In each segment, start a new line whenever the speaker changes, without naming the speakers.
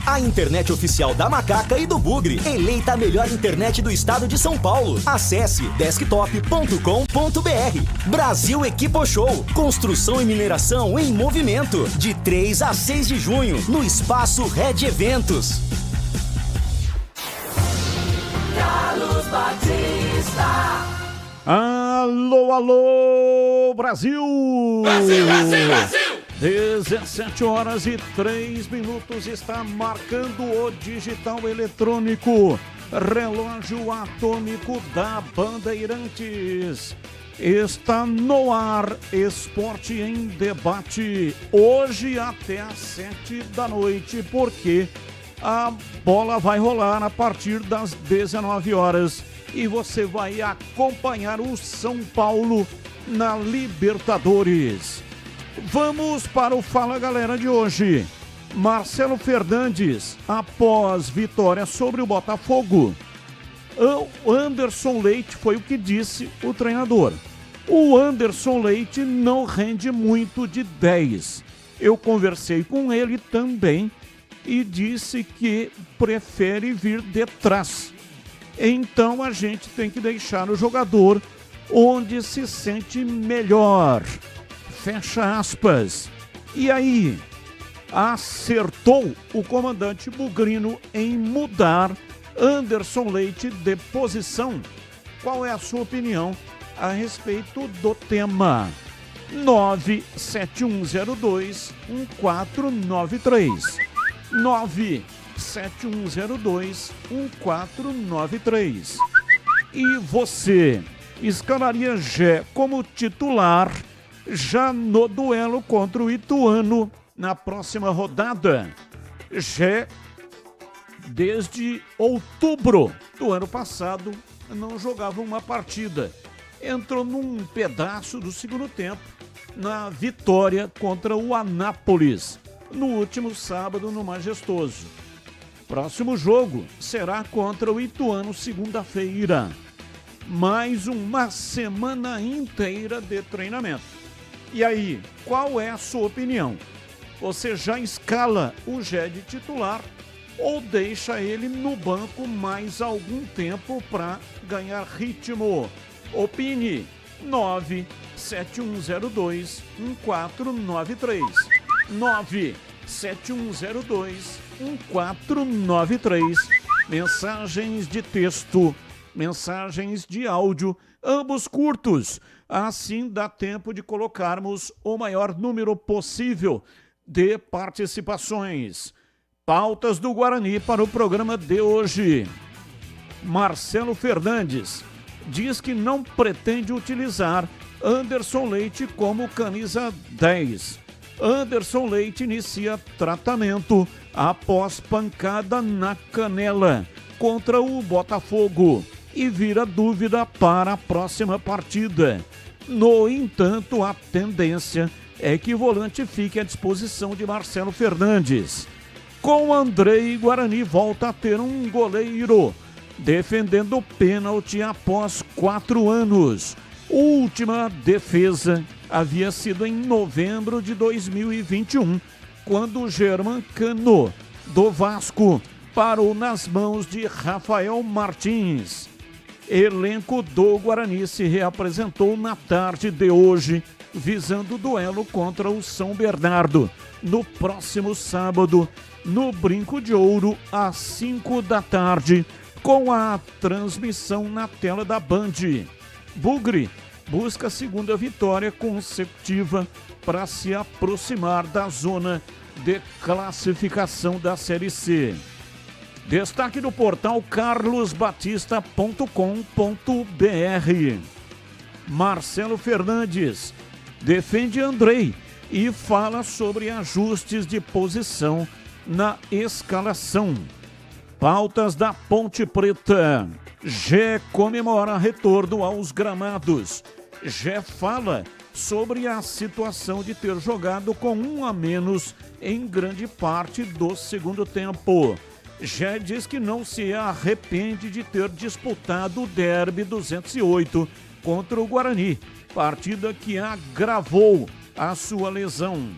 A internet oficial da Macaca e do Bugre, eleita a melhor internet do estado de São Paulo. Acesse desktop.com.br. Brasil Equipo Show, construção e mineração em movimento, de 3 a 6 de junho, no Espaço Red Eventos.
Carlos Batista.
Alô, alô, Brasil!
Brasil, Brasil, Brasil!
17h03 está marcando o digital eletrônico, relógio atômico da Bandeirantes. Está no ar, Esporte em Debate, hoje até às 7 da noite, porque a bola vai rolar a partir das 19 horas e você vai acompanhar o São Paulo na Libertadores. Vamos para o Fala Galera de hoje. Marcelo Fernandes, após vitória sobre o Botafogo. O Anderson Leite foi o que disse o treinador. O Anderson Leite não rende muito de 10. Eu conversei com ele também e disse que prefere vir de trás. Então a gente tem que deixar o jogador onde se sente melhor. Fecha aspas. E aí, acertou o comandante Bugrino em mudar Anderson Leite de posição? Qual é a sua opinião a respeito do tema? 97102-1493. 97102-1493. E você escalaria Gé como titular já no duelo contra o Ituano na próxima rodada? Gé, desde outubro do ano passado, não jogava uma partida. Entrou num pedaço do segundo tempo na vitória contra o Anápolis, no último sábado no Majestoso. Próximo jogo será contra o Ituano segunda-feira. Mais uma semana inteira de treinamento. E aí, qual é a sua opinião? Você já escala o Gé de titular ou deixa ele no banco mais algum tempo para ganhar ritmo? Opine. 97102-1493. 97102-1493. Mensagens de texto, mensagens de áudio, ambos curtos. Assim dá tempo de colocarmos o maior número possível de participações. Pautas do Guarani para o programa de hoje. Marcelo Fernandes diz que não pretende utilizar Anderson Leite como camisa 10. Anderson Leite inicia tratamento após pancada na canela contra o Botafogo e vira dúvida para a próxima partida. No entanto, a tendência é que o volante fique à disposição de Marcelo Fernandes. Com Andrei, Guarani volta a ter um goleiro, defendendo o pênalti após 4 anos. Última defesa havia sido em novembro de 2021, quando Germán Cano, do Vasco, parou nas mãos de Rafael Martins. Elenco do Guarani se reapresentou na tarde de hoje, visando o duelo contra o São Bernardo, no próximo sábado, no Brinco de Ouro, às 5 da tarde, com a transmissão na tela da Band. Bugre busca a segunda vitória consecutiva para se aproximar da zona de classificação da Série C. Destaque do portal carlosbatista.com.br. Marcelo Fernandes defende Andrei e fala sobre ajustes de posição na escalação. Pautas da Ponte Preta. Gé comemora retorno aos gramados. Gé fala sobre a situação de ter jogado com um a menos em grande parte do segundo tempo. Gé diz que não se arrepende de ter disputado o Derby 208 contra o Guarani, partida que agravou a sua lesão.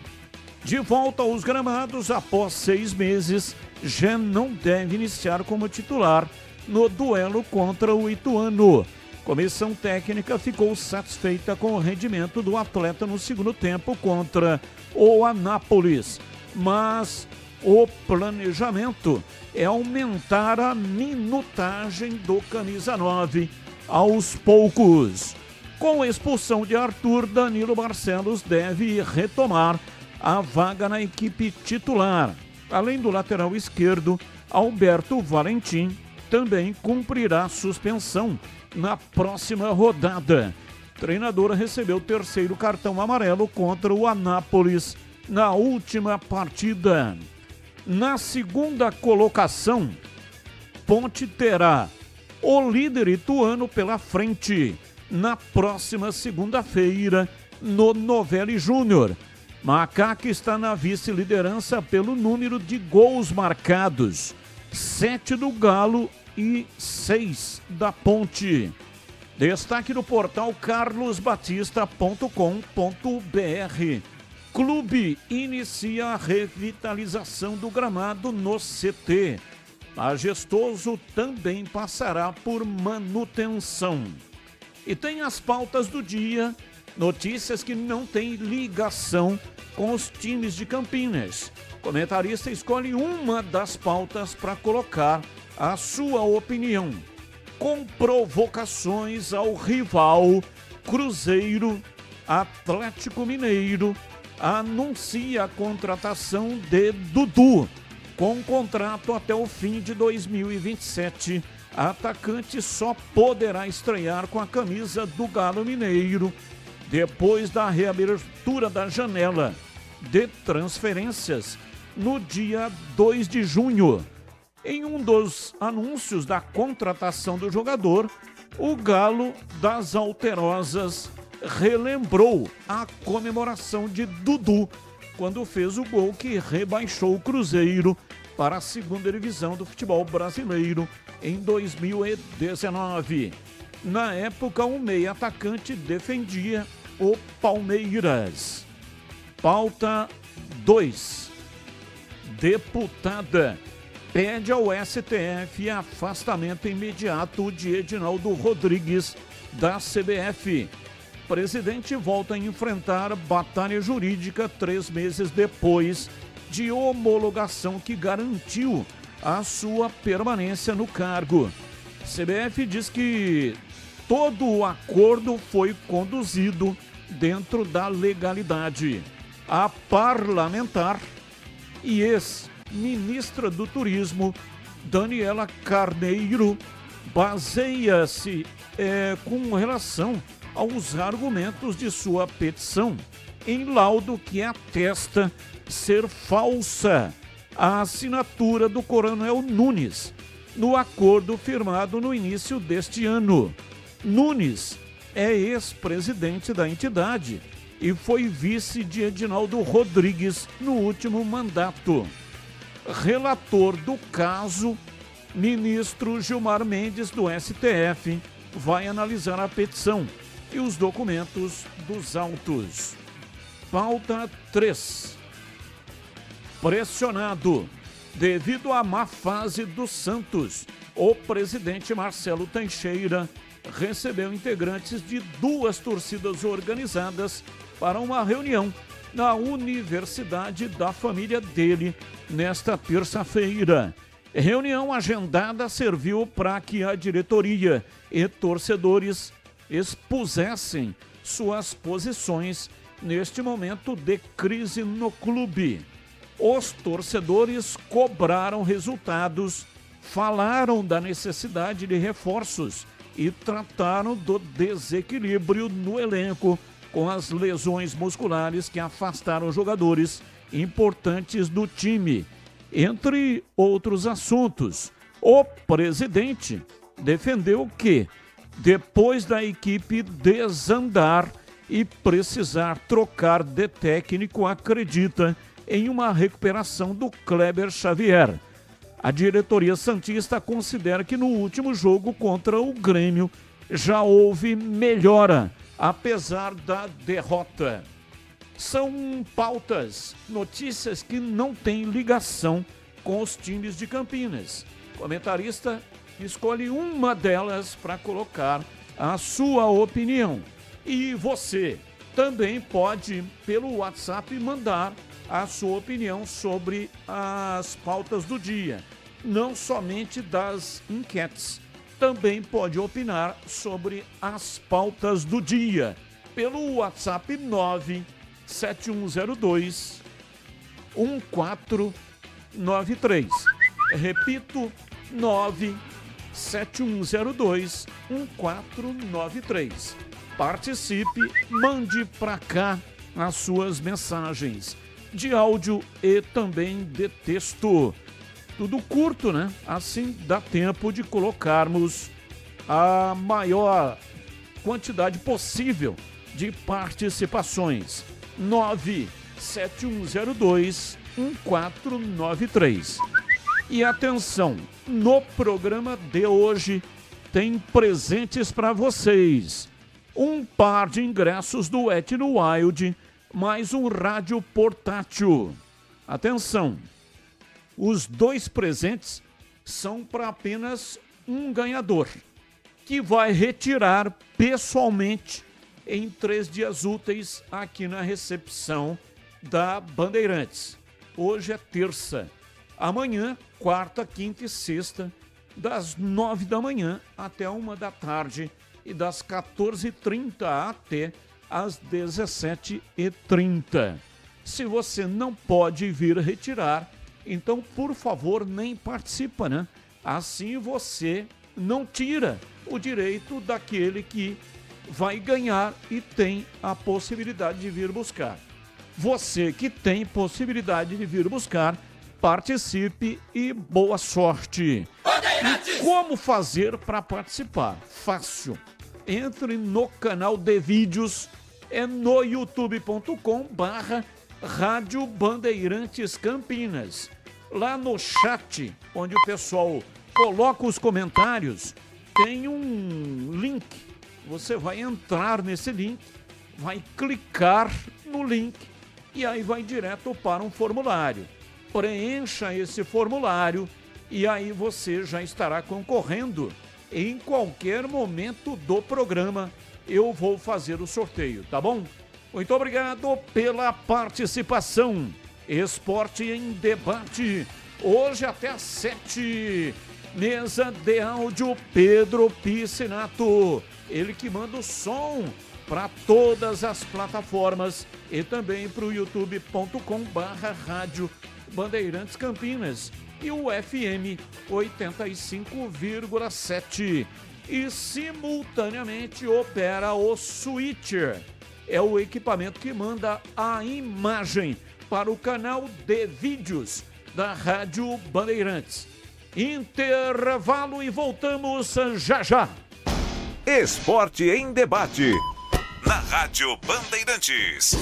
De volta aos gramados após 6 meses, já não deve iniciar como titular no duelo contra o Ituano. Comissão técnica ficou satisfeita com o rendimento do atleta no segundo tempo contra o Anápolis, mas o planejamento é aumentar a minutagem do camisa 9 aos poucos. Com a expulsão de Arthur, Danilo Barcelos deve retomar a vaga na equipe titular. Além do lateral esquerdo, Alberto Valentim também cumprirá suspensão na próxima rodada. O treinador recebeu o 3º cartão amarelo contra o Anápolis na última partida. Na segunda colocação, Ponte terá o líder Ituano pela frente na próxima segunda-feira no Novelli Júnior. Macaca está na vice-liderança pelo número de gols marcados, 7 do Galo e 6 da Ponte. Destaque no portal carlosbatista.com.br. Clube inicia a revitalização do gramado no CT. Majestoso também passará por manutenção. E tem as pautas do dia, notícias que não têm ligação com os times de Campinas. O comentarista escolhe uma das pautas para colocar a sua opinião. Com provocações ao rival, Cruzeiro, Atlético Mineiro anuncia a contratação de Dudu. Com contrato até o fim de 2027, atacante só poderá estrear com a camisa do Galo Mineiro depois da reabertura da janela de transferências no dia 2 de junho. Em um dos anúncios da contratação do jogador, o Galo das Alterosas relembrou a comemoração de Dudu quando fez o gol que rebaixou o Cruzeiro para a segunda divisão do futebol brasileiro em 2019. Na época, o meia atacante defendia o Palmeiras. Pauta 2. Deputada pede ao STF afastamento imediato de Edinaldo Rodrigues da CBF. Presidente volta a enfrentar batalha jurídica 3 meses depois de homologação que garantiu a sua permanência no cargo. CBF diz que todo o acordo foi conduzido dentro da legalidade. A parlamentar e ex-ministra do Turismo, Daniela Carneiro, baseia-se com relação aos argumentos de sua petição em laudo que atesta ser falsa a assinatura do Coronel Nunes no acordo firmado no início deste ano. Nunes é ex-presidente da entidade e foi vice de Edinaldo Rodrigues no último mandato. Relator do caso, ministro Gilmar Mendes do STF, vai analisar a petição e os documentos dos autos. Pauta 3. Pressionado devido à má fase do Santos, o presidente Marcelo Teixeira recebeu integrantes de 2 torcidas organizadas para uma reunião na Universidade da família dele nesta terça-feira. Reunião agendada serviu para que a diretoria e torcedores expusessem suas posições neste momento de crise no clube. Os torcedores cobraram resultados, falaram da necessidade de reforços e trataram do desequilíbrio no elenco com as lesões musculares que afastaram jogadores importantes do time. Entre outros assuntos, o presidente defendeu que, depois da equipe desandar e precisar trocar de técnico, acredita em uma recuperação do Kleber Xavier. A diretoria santista considera que no último jogo contra o Grêmio já houve melhora, apesar da derrota. São pautas, notícias que não têm ligação com os times de Campinas. O comentarista escolhe uma delas para colocar a sua opinião. E você também pode, pelo WhatsApp, mandar a sua opinião sobre as pautas do dia. Não somente das enquetes. Também pode opinar sobre as pautas do dia. Pelo WhatsApp 97102-1493. Repito, 97102-1493. Participe, mande para cá as suas mensagens de áudio e também de texto. Tudo curto, né? Assim dá tempo de colocarmos a maior quantidade possível de participações. 97102-1493. E atenção, no programa de hoje tem presentes para vocês. Um par de ingressos do Etno Wild, mais um rádio portátil. Atenção, os 2 presentes são para apenas um ganhador, que vai retirar pessoalmente em 3 dias úteis aqui na recepção da Bandeirantes. Hoje é terça, amanhã, quarta, quinta e sexta, das 9 da manhã até 1 da tarde e das 14h30 até às 17h30. Se você não pode vir retirar, então, por favor, nem participa, né? Assim você não tira o direito daquele que vai ganhar e tem a possibilidade de vir buscar. Você que tem possibilidade de vir buscar, participe e boa sorte. E como fazer para participar? Fácil. Entre no canal de vídeos, é no youtube.com/Rádio Bandeirantes Campinas. Lá no chat, onde o pessoal coloca os comentários, tem um link. Você vai entrar nesse link, vai clicar no link e aí vai direto para um formulário. Preencha esse formulário e aí você já estará concorrendo. Em qualquer momento do programa eu vou fazer o sorteio, tá bom? Muito obrigado pela participação. Esporte em Debate, hoje até às 7. Mesa de áudio Pedro Piscinato, ele que manda o som para todas as plataformas e também para o youtube.com/Rádio Bandeirantes Campinas e o FM 85,7. E simultaneamente opera o Switcher. É o equipamento que manda a imagem para o canal de vídeos da Rádio Bandeirantes. Intervalo e voltamos já já.
Esporte em Debate, na Rádio Bandeirantes.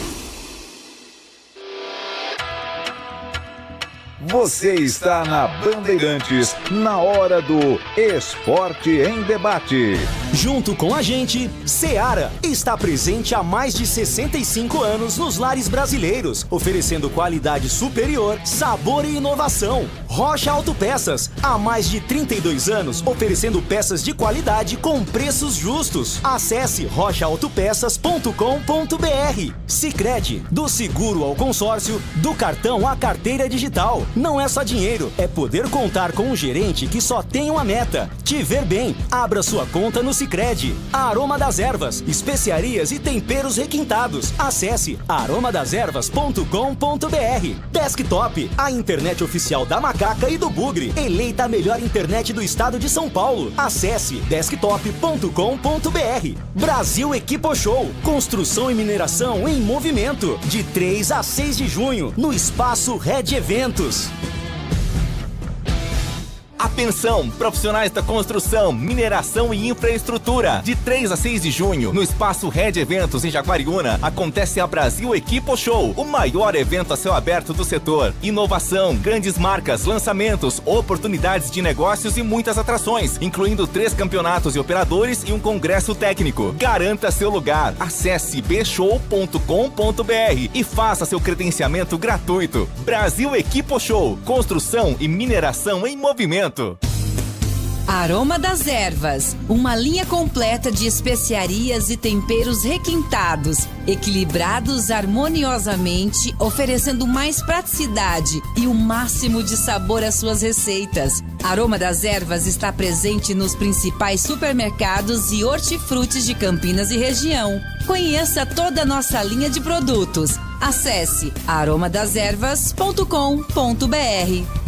Você está na Bandeirantes, na hora do Esporte em Debate.
Junto com a gente, Seara está presente há mais de 65 anos nos lares brasileiros, oferecendo qualidade superior, sabor e inovação. Rocha Autopeças, há mais de 32 anos, oferecendo peças de qualidade com preços justos. Acesse rochaautopeças.com.br. Sicredi, do seguro ao consórcio, do cartão à carteira digital. Não é só dinheiro, é poder contar com um gerente que só tem uma meta: te ver bem. Abra sua conta no Sicredi. Aroma das Ervas, especiarias e temperos requintados. Acesse aromadeservas.com.br. Desktop, a internet oficial da Macaca e do Bugre. Eleita a melhor internet do estado de São Paulo. Acesse desktop.com.br. Brasil Equipo Show, construção e mineração em movimento. De 3 a 6 de junho, no Espaço Red Eventos.
Atenção, profissionais da construção, mineração e infraestrutura. De 3 a 6 de junho, no espaço Red Eventos em Jaguariúna, acontece a Brasil Equipo Show, o maior evento a céu aberto do setor. Inovação, grandes marcas, lançamentos, oportunidades de negócios e muitas atrações, incluindo 3 campeonatos de operadores e um congresso técnico. Garanta seu lugar. Acesse bshow.com.br e faça seu credenciamento gratuito. Brasil Equipo Show, construção e mineração em movimento.
Aroma das Ervas, uma linha completa de especiarias e temperos requintados, equilibrados harmoniosamente, oferecendo mais praticidade e o máximo de sabor às suas receitas. Aroma das Ervas está presente nos principais supermercados e hortifrutis de Campinas e região. Conheça toda a nossa linha de produtos. Acesse aromadeservas.com.br.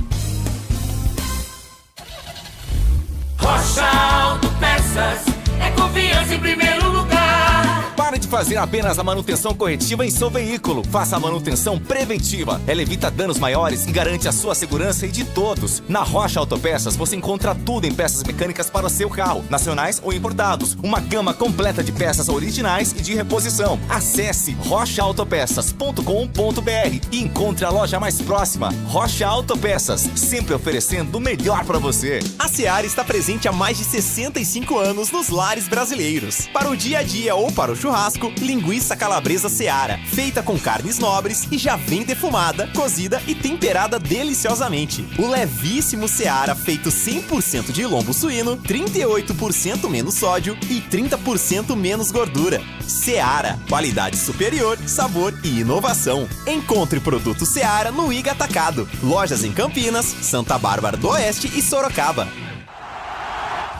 Rocha Autopeças é confiança em primeiro lugar.
Pare de fazer apenas a manutenção corretiva em seu veículo. Faça a manutenção preventiva. Ela evita danos maiores e garante a sua segurança e de todos. Na Rocha Autopeças você encontra tudo em peças mecânicas para o seu carro, nacionais ou importados. Uma gama completa de peças originais e de reposição. Acesse rochaautopeças.com.br e encontre a loja mais próxima. Rocha Autopeças, sempre oferecendo o melhor para você.
A Seara está presente há mais de 65 anos nos lares brasileiros. Para o dia a dia ou para o churrasco, linguiça calabresa Seara, feita com carnes nobres e já vem defumada, cozida e temperada deliciosamente. O levíssimo Seara, feito 100% de lombo suíno, 38% menos sódio e 30% menos gordura. Seara, qualidade superior, sabor e inovação. Encontre produto Seara no Iga Atacado. Lojas em Campinas, Santa Bárbara do Oeste e Sorocaba.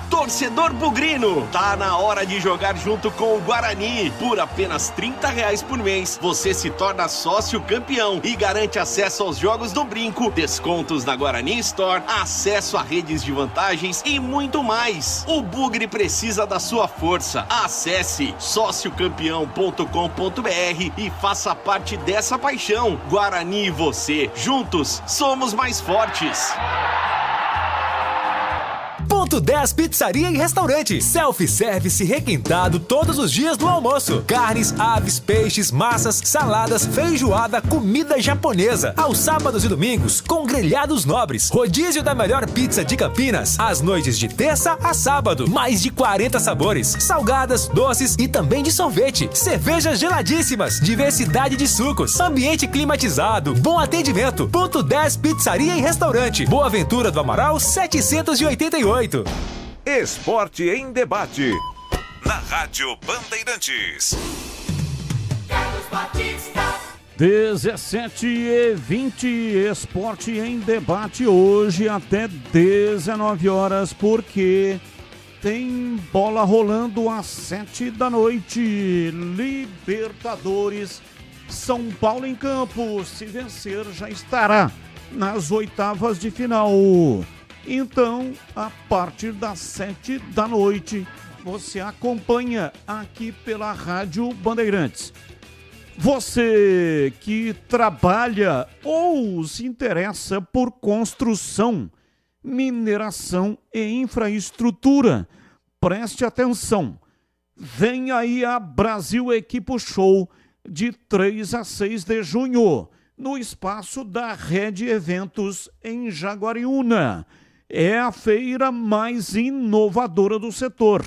Torcedor bugrino, tá na hora de jogar junto com o Guarani. Por apenas R$30 por mês, você se torna sócio campeão e garante acesso aos jogos do Brinco, descontos na Guarani Store, acesso a redes de vantagens e muito mais. O Bugre precisa da sua força. Acesse sociocampeão.com.br e faça parte dessa paixão. Guarani e você, juntos, somos mais fortes.
Ponto 10 Pizzaria e Restaurante. Self-service requintado todos os dias do almoço. Carnes, aves, peixes, massas, saladas, feijoada, comida japonesa. Aos sábados e domingos, com grelhados nobres. Rodízio da melhor pizza de Campinas. Às noites de terça a sábado. Mais de 40 sabores. Salgadas, doces e também de sorvete. Cervejas geladíssimas. Diversidade de sucos. Ambiente climatizado. Bom atendimento. Ponto 10 Pizzaria e Restaurante. Boa Ventura do Amaral 788.
Esporte em Debate. Na Rádio Bandeirantes.
Carlos Batista.
17h20, Esporte em Debate hoje até 19 horas, porque tem bola rolando às 7 da noite. Libertadores, São Paulo em campo. Se vencer, já estará nas oitavas de final. Então, a partir das 7 da noite, você acompanha aqui pela Rádio Bandeirantes. Você que trabalha ou se interessa por construção, mineração e infraestrutura, preste atenção. Vem aí a Brasil Equipo Show de 3 a 6 de junho, no espaço da Red Eventos em Jaguariúna. É a feira mais inovadora do setor,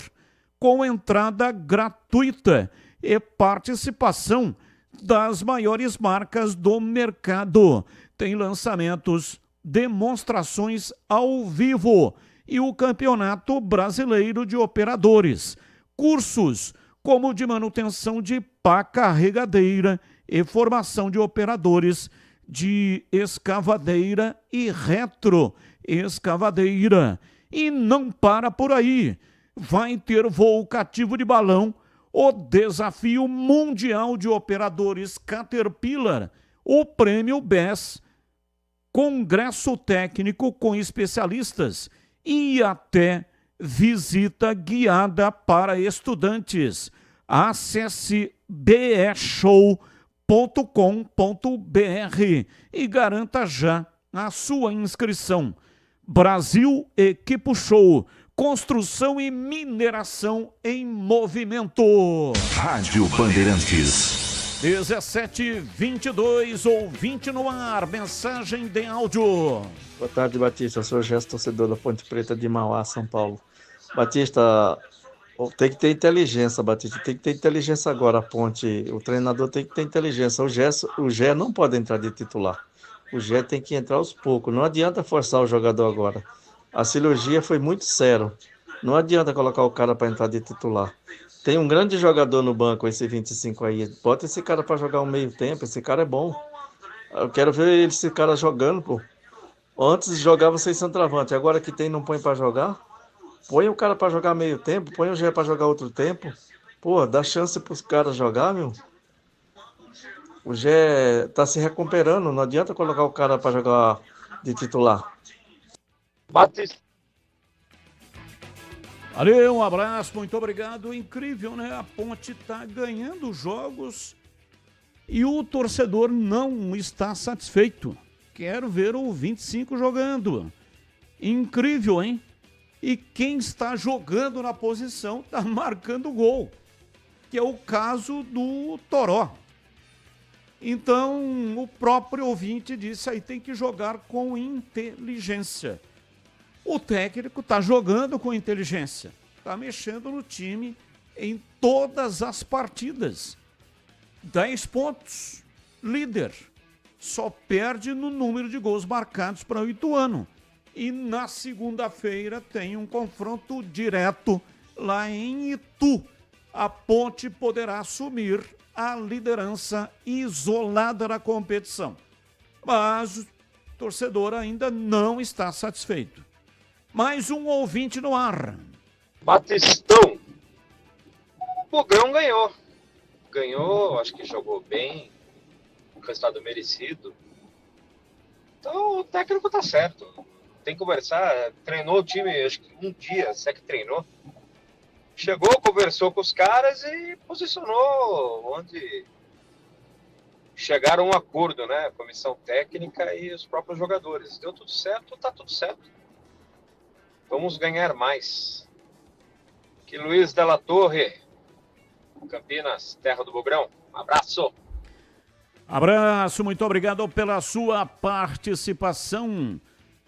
com entrada gratuita e participação das maiores marcas do mercado. Tem lançamentos, demonstrações ao vivo e o Campeonato Brasileiro de Operadores. Cursos como de manutenção de pá carregadeira e formação de operadores de escavadeira e retroescavadeira. E não para por aí. Vai ter voo cativo de balão, o Desafio Mundial de Operadores Caterpillar, o Prêmio BES, congresso técnico com especialistas e até visita guiada para estudantes. Acesse beshow.com.br e garanta já a sua inscrição. Brasil Equipo Show. Construção e mineração em movimento.
Rádio Bandeirantes.
17h22, ouvinte no ar, mensagem de áudio.
Boa tarde, Batista. Eu sou o Gesto, torcedor da Ponte Preta de Mauá, São Paulo. Batista, tem que ter inteligência, Batista. Tem que ter inteligência agora, a Ponte. O treinador tem que ter inteligência. O Gé não pode entrar de titular. O Gé tem que entrar aos poucos. Não adianta forçar o jogador agora. A cirurgia foi muito séria. Não adianta colocar o cara para entrar de titular. Tem um grande jogador no banco, esse 25 aí. Bota esse cara para jogar um meio tempo. Esse cara é bom. Eu quero ver esse cara jogando, pô. Antes jogava sem centroavante. Agora que tem, não põe para jogar. Põe o cara para jogar meio tempo. Põe o Gé para jogar outro tempo. Pô, dá chance para os caras jogar, meu. O Gé tá se recuperando. Não adianta colocar o cara para jogar de titular.
Batista.
Valeu, um abraço, muito obrigado. Incrível, né? A Ponte tá ganhando jogos e o torcedor não está satisfeito. Quero ver o 25 jogando. Incrível, hein? E quem está jogando na posição está marcando gol, que é o caso do Toró. Então, o próprio ouvinte disse aí tem que jogar com inteligência. O técnico está jogando com inteligência, está mexendo no time em todas as partidas. 10 pontos, líder. Só perde no número de gols marcados para o Ituano. E na segunda-feira tem um confronto direto lá em Itu. A Ponte poderá assumir a liderança isolada da competição. Mas o torcedor ainda não está satisfeito. Mais um ouvinte no ar.
Batistão. O Bugão ganhou. Ganhou, acho que jogou bem. Resultado merecido. Então o técnico tá certo. Tem que conversar. Treinou o time, acho que um dia, se é que treinou. Chegou, conversou com os caras e posicionou onde chegaram a um acordo, né? Comissão técnica e os próprios jogadores. Deu tudo certo, tá tudo certo. Vamos ganhar mais. Que Luiz Della Torre, Campinas, terra do Bugrão. Um abraço.
Abraço, muito obrigado pela sua participação.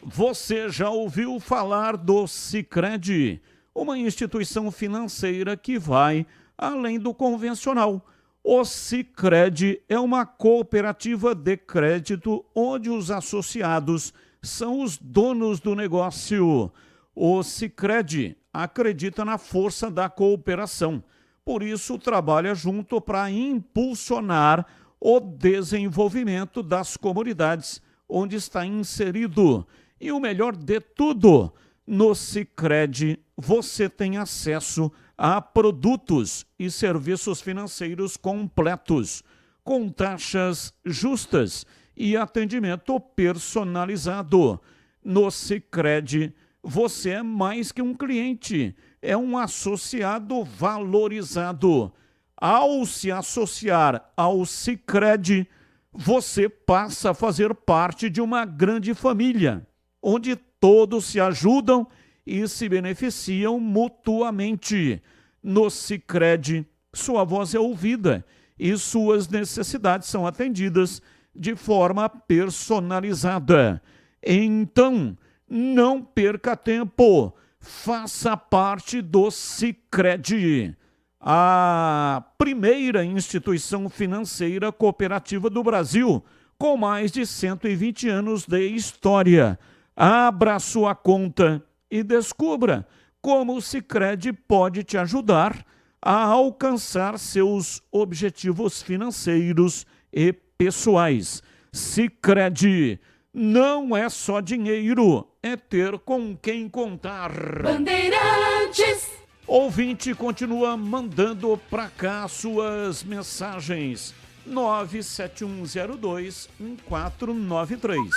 Você já ouviu falar do Sicredi, uma instituição financeira que vai além do convencional. O Sicredi é uma cooperativa de crédito onde os associados são os donos do negócio. O Sicredi acredita na força da cooperação, por isso trabalha junto para impulsionar o desenvolvimento das comunidades onde está inserido. E o melhor de tudo, no Sicredi você tem acesso a produtos e serviços financeiros completos, com taxas justas e atendimento personalizado. No Sicredi você é mais que um cliente, é um associado valorizado. Ao se associar ao Sicredi, você passa a fazer parte de uma grande família, onde todos se ajudam e se beneficiam mutuamente. No Sicredi, sua voz é ouvida e suas necessidades são atendidas de forma personalizada. Então, não perca tempo, faça parte do Sicredi, a primeira instituição financeira cooperativa do Brasil, com mais de 120 anos de história. Abra sua conta e descubra como o Sicredi pode te ajudar a alcançar seus objetivos financeiros e pessoais. Sicredi não é só dinheiro, é ter com quem contar.
Bandeirantes.
Ouvinte continua mandando para cá suas mensagens. 971021493.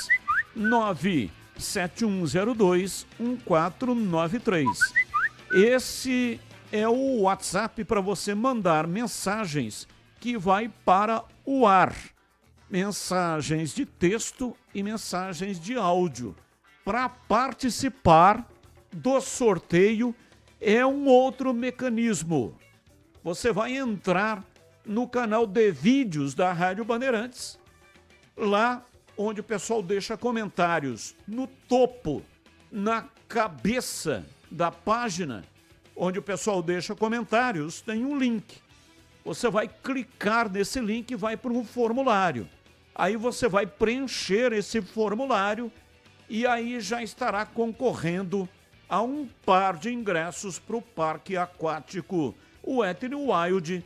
971021493. Esse é o WhatsApp para você mandar mensagens que vai para o ar. Mensagens de texto e mensagens de áudio para participar do sorteio é um outro mecanismo. Você vai entrar no canal de vídeos da Rádio Bandeirantes, lá onde o pessoal deixa comentários no topo, na cabeça da página, onde o pessoal deixa comentários, tem um link. Você vai clicar nesse link e vai para um formulário. Aí você vai preencher esse formulário e aí já estará concorrendo a um par de ingressos para o Parque Aquático, o Wet n Wild,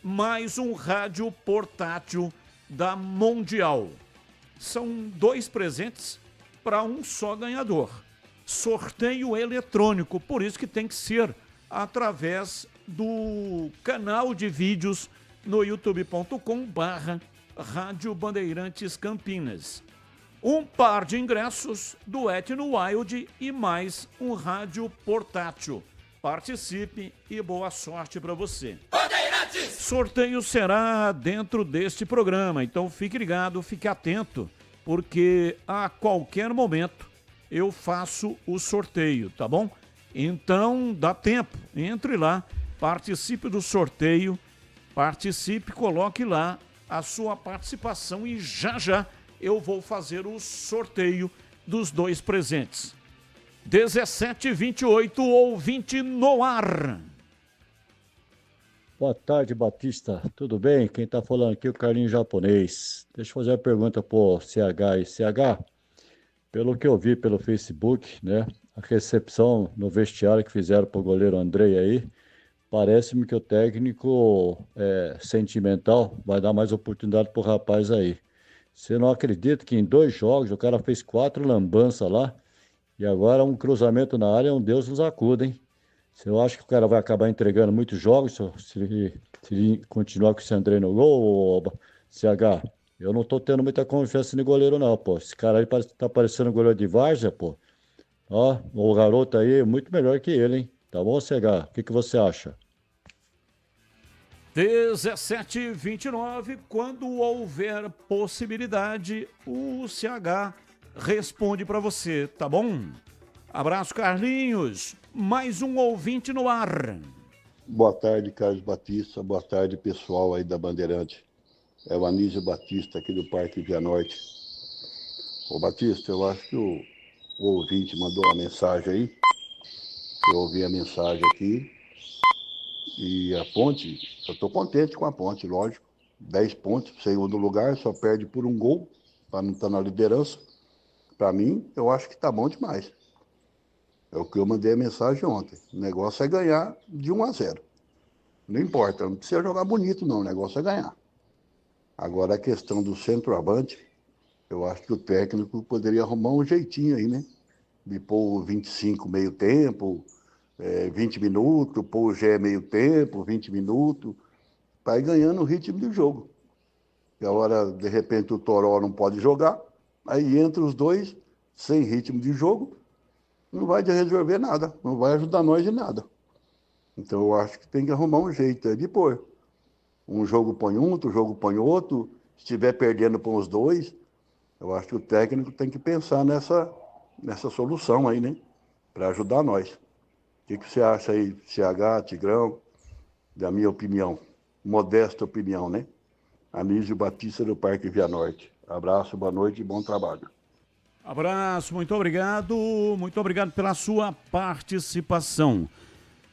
mais um rádio portátil da Mundial. São 2 presentes para um só ganhador. Sorteio eletrônico, por isso que tem que ser através do canal de vídeos no youtube.com/Rádio Bandeirantes Campinas. Um par de ingressos do Wet n Wild e mais um rádio portátil. Participe e boa sorte para você. Bandeirantes! Sorteio será dentro deste programa, então fique ligado, fique atento, porque a qualquer momento eu faço o sorteio, tá bom? Então dá tempo, entre lá, participe do sorteio, participe, coloque lá a sua participação e já eu vou fazer o sorteio dos 2 presentes. 17h28, ouvinte no ar.
Boa tarde, Batista. Tudo bem? Quem está falando aqui é o Carlinhos Japonês. Deixa eu fazer uma pergunta pro CH. CH, pelo que eu vi pelo Facebook, né? A recepção no vestiário que fizeram pro goleiro Andrei aí, parece-me que o técnico sentimental vai dar mais oportunidade pro rapaz aí. Você não acredita que em 2 jogos o cara fez 4 lambanças lá e agora um cruzamento na área, um Deus nos acuda, hein? Você acha que o cara vai acabar entregando muitos jogos se continuar com esse Andrei no gol, CH? Eu não tô tendo muita confiança no goleiro não, pô. Esse cara aí tá parecendo um goleiro de várzea, pô. Ó, o garoto aí é muito melhor que ele, hein? Tá bom, CH? O que você acha?
17h29, quando houver possibilidade, o CH responde para você, tá bom? Abraço, Carlinhos. Mais um ouvinte no ar.
Boa tarde, Carlos Batista. Boa tarde, pessoal aí da Bandeirante. É o Anísio Batista, aqui do Parque Via Norte. Ô, Batista, eu acho que o ouvinte mandou uma mensagem aí. Eu ouvi a mensagem aqui. E a Ponte, eu estou contente com a Ponte, lógico. 10 pontos, segundo lugar, só perde por um gol, para não estar na liderança. Para mim, eu acho que está bom demais. É o que eu mandei a mensagem ontem. O negócio é ganhar de 1-0. Não importa, não precisa jogar bonito não, o negócio é ganhar. Agora a questão do centroavante, eu acho que o técnico poderia arrumar um jeitinho aí, né? De pôr 25 meio tempo, 20 minutos, pôr o Gé meio tempo, 20 minutos, para ir ganhando o ritmo do jogo. E agora, de repente, o Toró não pode jogar, aí entra os dois, sem ritmo de jogo, não vai resolver nada, não vai ajudar nós em nada. Então eu acho que tem que arrumar um jeito de pôr. Um jogo põe um, outro jogo põe outro, se estiver perdendo põe os dois. Eu acho que o técnico tem que pensar nessa solução aí, né? Para ajudar nós. O que você acha aí, CH, Tigrão, da minha opinião? Modesta opinião, né? Anísio Batista do Parque Via Norte. Abraço, boa noite e bom trabalho.
Abraço, muito obrigado pela sua participação.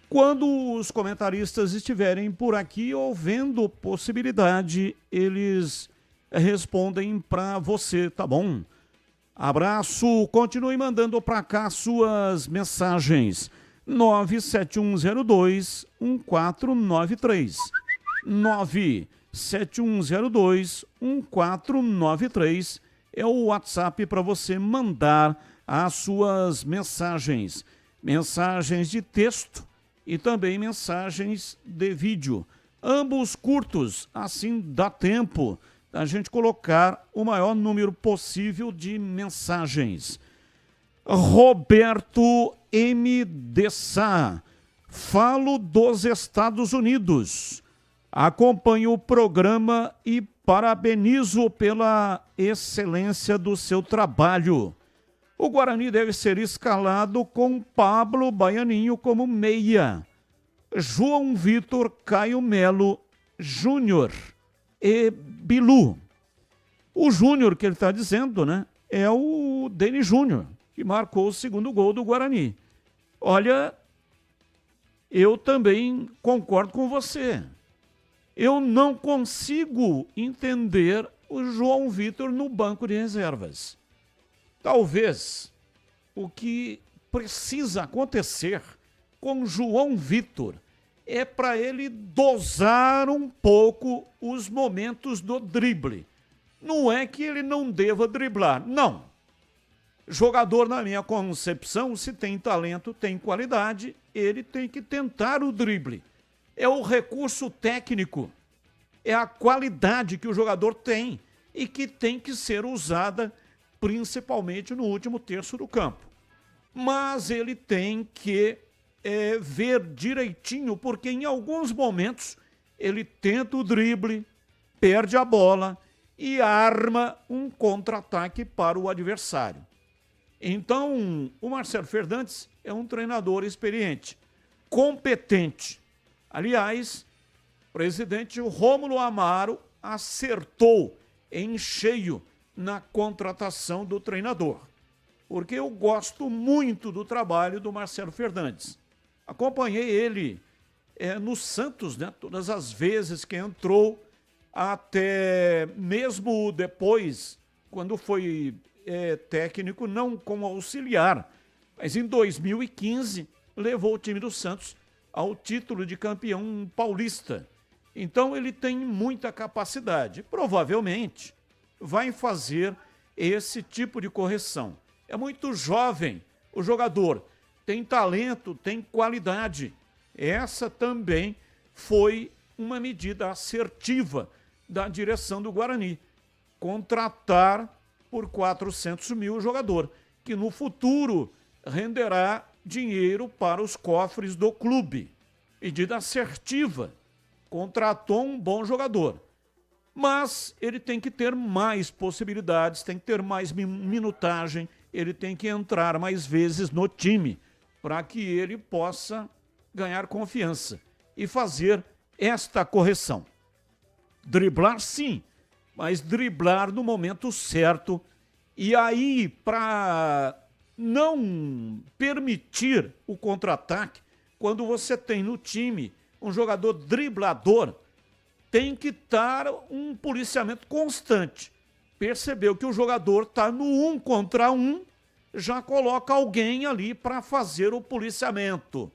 Quando os comentaristas estiverem por aqui ou vendo possibilidade, eles respondem para você, tá bom? Abraço, continue mandando para cá suas mensagens. 97102-1493. 97102-1493 é o WhatsApp para você mandar as suas mensagens. Mensagens de texto e também mensagens de vídeo. Ambos curtos, assim dá tempo da gente colocar o maior número possível de mensagens. Roberto M. de Sá. Falo dos Estados Unidos. Acompanho o programa e parabenizo pela excelência do seu trabalho. O Guarani deve ser escalado com Pablo Baianinho como meia, João Vitor, Caio Melo, Júnior e Bilu. O Júnior que ele está dizendo, né, é o Denis Júnior, que marcou o segundo gol do Guarani. Olha, eu também concordo com você. Eu não consigo entender o João Vitor no banco de reservas. Talvez o que precisa acontecer com o João Vitor é para ele dosar um pouco os momentos do drible. Não é que ele não deva driblar, não. Jogador, na minha concepção, se tem talento, tem qualidade, ele tem que tentar o drible. É o recurso técnico, é a qualidade que o jogador tem e que tem que ser usada principalmente no último terço do campo. Mas ele tem que ver direitinho, porque em alguns momentos ele tenta o drible, perde a bola e arma um contra-ataque para o adversário. Então, o Marcelo Fernandes é um treinador experiente, competente. Aliás, o presidente Rômulo Amaro acertou em cheio na contratação do treinador, porque eu gosto muito do trabalho do Marcelo Fernandes. Acompanhei ele no Santos, né, todas as vezes que entrou, até mesmo depois, quando foi técnico, não como auxiliar, mas em 2015 levou o time do Santos ao título de campeão paulista. Então ele tem muita capacidade. Provavelmente vai fazer esse tipo de correção. É muito jovem o jogador, tem talento, tem qualidade. Essa também foi uma medida assertiva da direção do Guarani. Contratar por 400 mil o jogador, que no futuro renderá dinheiro para os cofres do clube. Medida assertiva. Contratou um bom jogador. Mas ele tem que ter mais possibilidades, tem que ter mais minutagem, ele tem que entrar mais vezes no time para que ele possa ganhar confiança e fazer esta correção. Driblar sim, mas driblar no momento certo. E aí, para não permitir o contra-ataque, quando você tem no time um jogador driblador, tem que estar um policiamento constante. Percebeu que o jogador está no 1 contra 1, já coloca alguém ali para fazer o policiamento.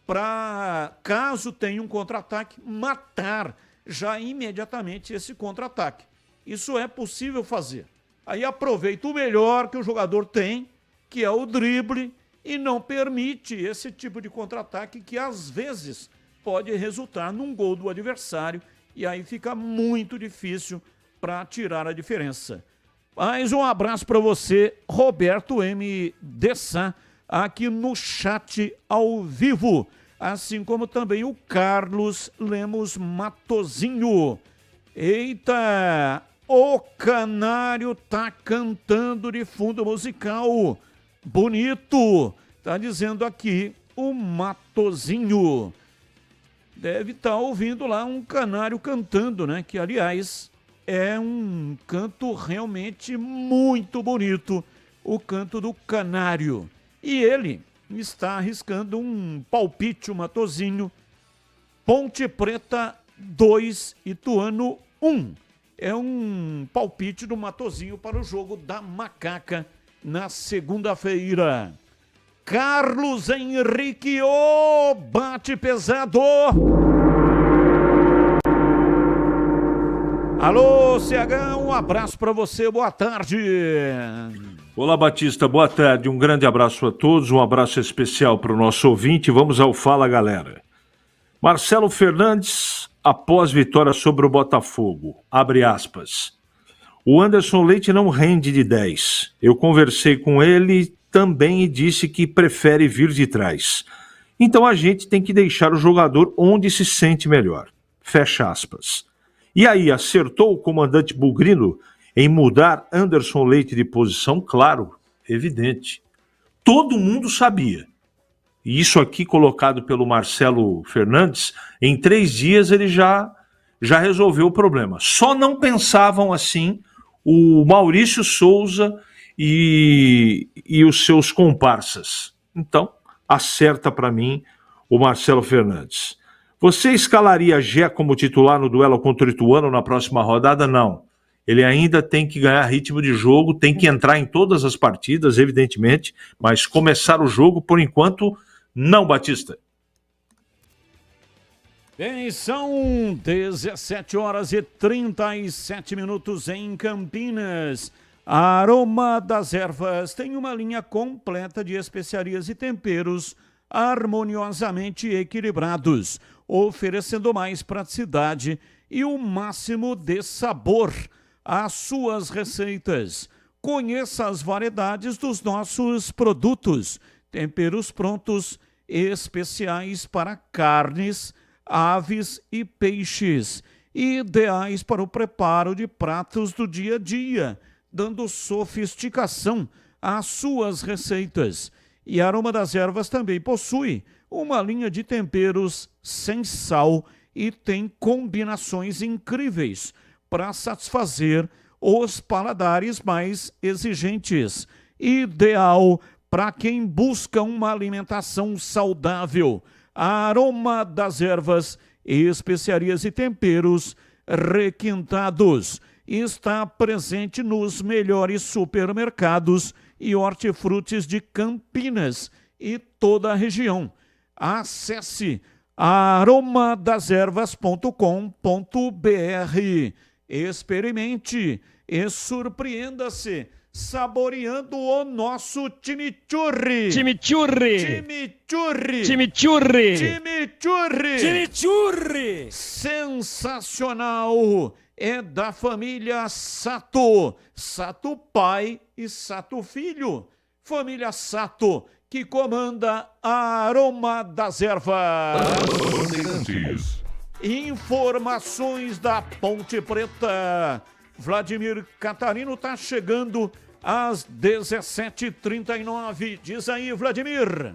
Para, caso tenha um contra-ataque, matar já imediatamente esse contra-ataque. Isso é possível fazer. Aí aproveita o melhor que o jogador tem, que é o drible, e não permite esse tipo de contra-ataque que às vezes pode resultar num gol do adversário, e aí fica muito difícil para tirar a diferença. Mais um abraço para você, Roberto M. Dessá, aqui no chat ao vivo, assim como também o Carlos Lemos Matozinho. Eita, o Canário tá cantando de fundo musical, bonito, tá dizendo aqui o Matozinho. Deve estar ouvindo lá um canário cantando, né? Que, aliás, é um canto realmente muito bonito, o canto do canário. E ele está arriscando um palpite, o Matozinho. Ponte Preta 2, Ituano 1. É um palpite do Matozinho para o jogo da Macaca na segunda-feira. Carlos Henrique, bate pesado. Alô, CH, um abraço para você, boa tarde.
Olá, Batista, boa tarde, um grande abraço a todos, um abraço especial para o nosso ouvinte. Vamos ao Fala, galera. Marcelo Fernandes, após vitória sobre o Botafogo, abre aspas. O Anderson Leite não rende de 10. Eu conversei com ele também e disse que prefere vir de trás. Então a gente tem que deixar o jogador onde se sente melhor. Fecha aspas. E aí, acertou o comandante Bugrino em mudar Anderson Leite de posição? Claro, evidente. Todo mundo sabia. E isso aqui colocado pelo Marcelo Fernandes, em 3 dias ele já resolveu o problema. Só não pensavam assim o Maurício Souza e os seus comparsas. Então, acerta para mim o Marcelo Fernandes. Você escalaria Gé como titular no duelo contra o Ituano na próxima rodada? Não. Ele ainda tem que ganhar ritmo de jogo, tem que entrar em todas as partidas, evidentemente, mas começar o jogo, por enquanto, não, Batista.
Bem, são 17h37 em Campinas. A Aroma das Ervas tem uma linha completa de especiarias e temperos harmoniosamente equilibrados, oferecendo mais praticidade e o máximo de sabor às suas receitas. Conheça as variedades dos nossos produtos, temperos prontos, especiais para carnes, aves e peixes, ideais para o preparo de pratos do dia a dia, dando sofisticação às suas receitas. E a Aroma das Ervas também possui uma linha de temperos sem sal e tem combinações incríveis para satisfazer os paladares mais exigentes. Ideal para quem busca uma alimentação saudável. A Aroma das Ervas, especiarias e temperos requintados. Está presente nos melhores supermercados e hortifrutis de Campinas e toda a região. Acesse aromadazervas.com.br. Experimente e surpreenda-se saboreando o nosso chimichurri.
Chimichurri.
Chimichurri.
Chimichurri.
Chimichurri.
Chimichurri.
Sensacional. É da família Sato. Sato pai e Sato filho. Família Sato, que comanda a Aroma das Ervas. Informações da Ponte Preta. Vladimir Catarino está chegando às 17h39. Diz aí, Vladimir.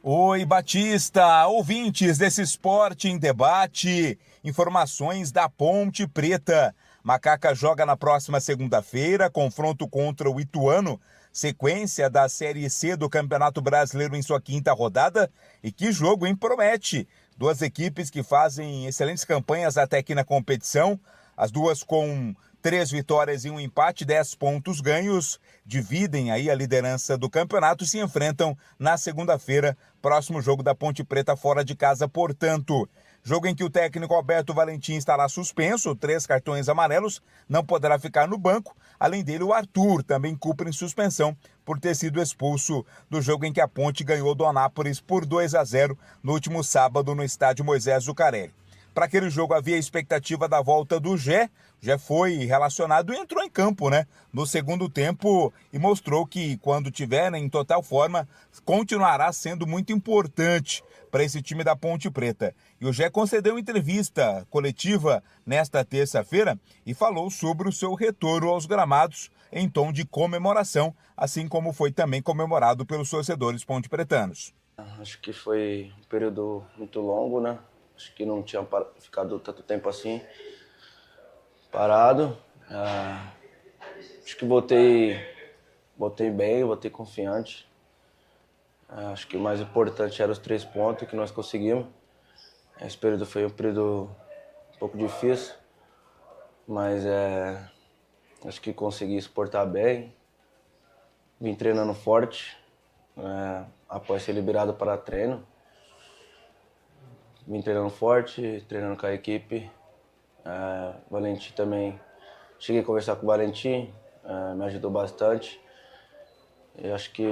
Oi, Batista, ouvintes desse Esporte em Debate. Informações da Ponte Preta. Macaca joga na próxima segunda-feira, confronto contra o Ituano, sequência da Série C do Campeonato Brasileiro em sua 5ª rodada. E que jogo, hein? Promete. 2 equipes que fazem excelentes campanhas até aqui na competição, as duas com 3 vitórias e 1 empate, 10 pontos ganhos, dividem aí a liderança do campeonato e se enfrentam na segunda-feira, próximo jogo da Ponte Preta fora de casa, portanto. Jogo em que o técnico Alberto Valentim estará suspenso, 3 cartões amarelos, não poderá ficar no banco. Além dele, o Arthur também cumpre suspensão por ter sido expulso do jogo em que a Ponte ganhou do Anápolis por 2-0 no último sábado no estádio Moisés Zucarelli. Para aquele jogo havia a expectativa da volta do Gé. Já foi relacionado e entrou em campo, né? No segundo tempo e mostrou que quando tiver em total forma, continuará sendo muito importante para esse time da Ponte Preta. E o Gé concedeu entrevista coletiva nesta terça-feira e falou sobre o seu retorno aos gramados em tom de comemoração, assim como foi também comemorado pelos torcedores ponte-pretanos.
Acho que foi um período muito longo, né? Acho que não tinha ficado tanto tempo assim parado. Acho que voltei bem, voltei confiante. Acho que o mais importante eram os 3 pontos que nós conseguimos. Esse período foi um período um pouco difícil, mas acho que consegui suportar bem. Vim treinando forte, após ser liberado para treino. Vim treinando forte, treinando com a equipe. Valentim também, cheguei a conversar com o Valentim, me ajudou bastante. Eu acho que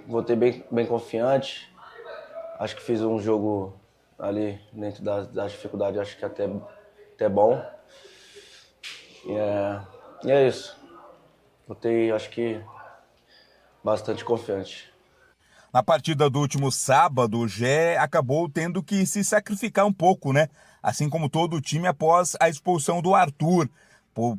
voltei bem confiante. Acho que fiz um jogo ali dentro das dificuldades, acho que até bom. E é isso. Voltei, acho que bastante confiante.
Na partida do último sábado, o Gé acabou tendo que se sacrificar um pouco, né? Assim como todo o time após a expulsão do Arthur.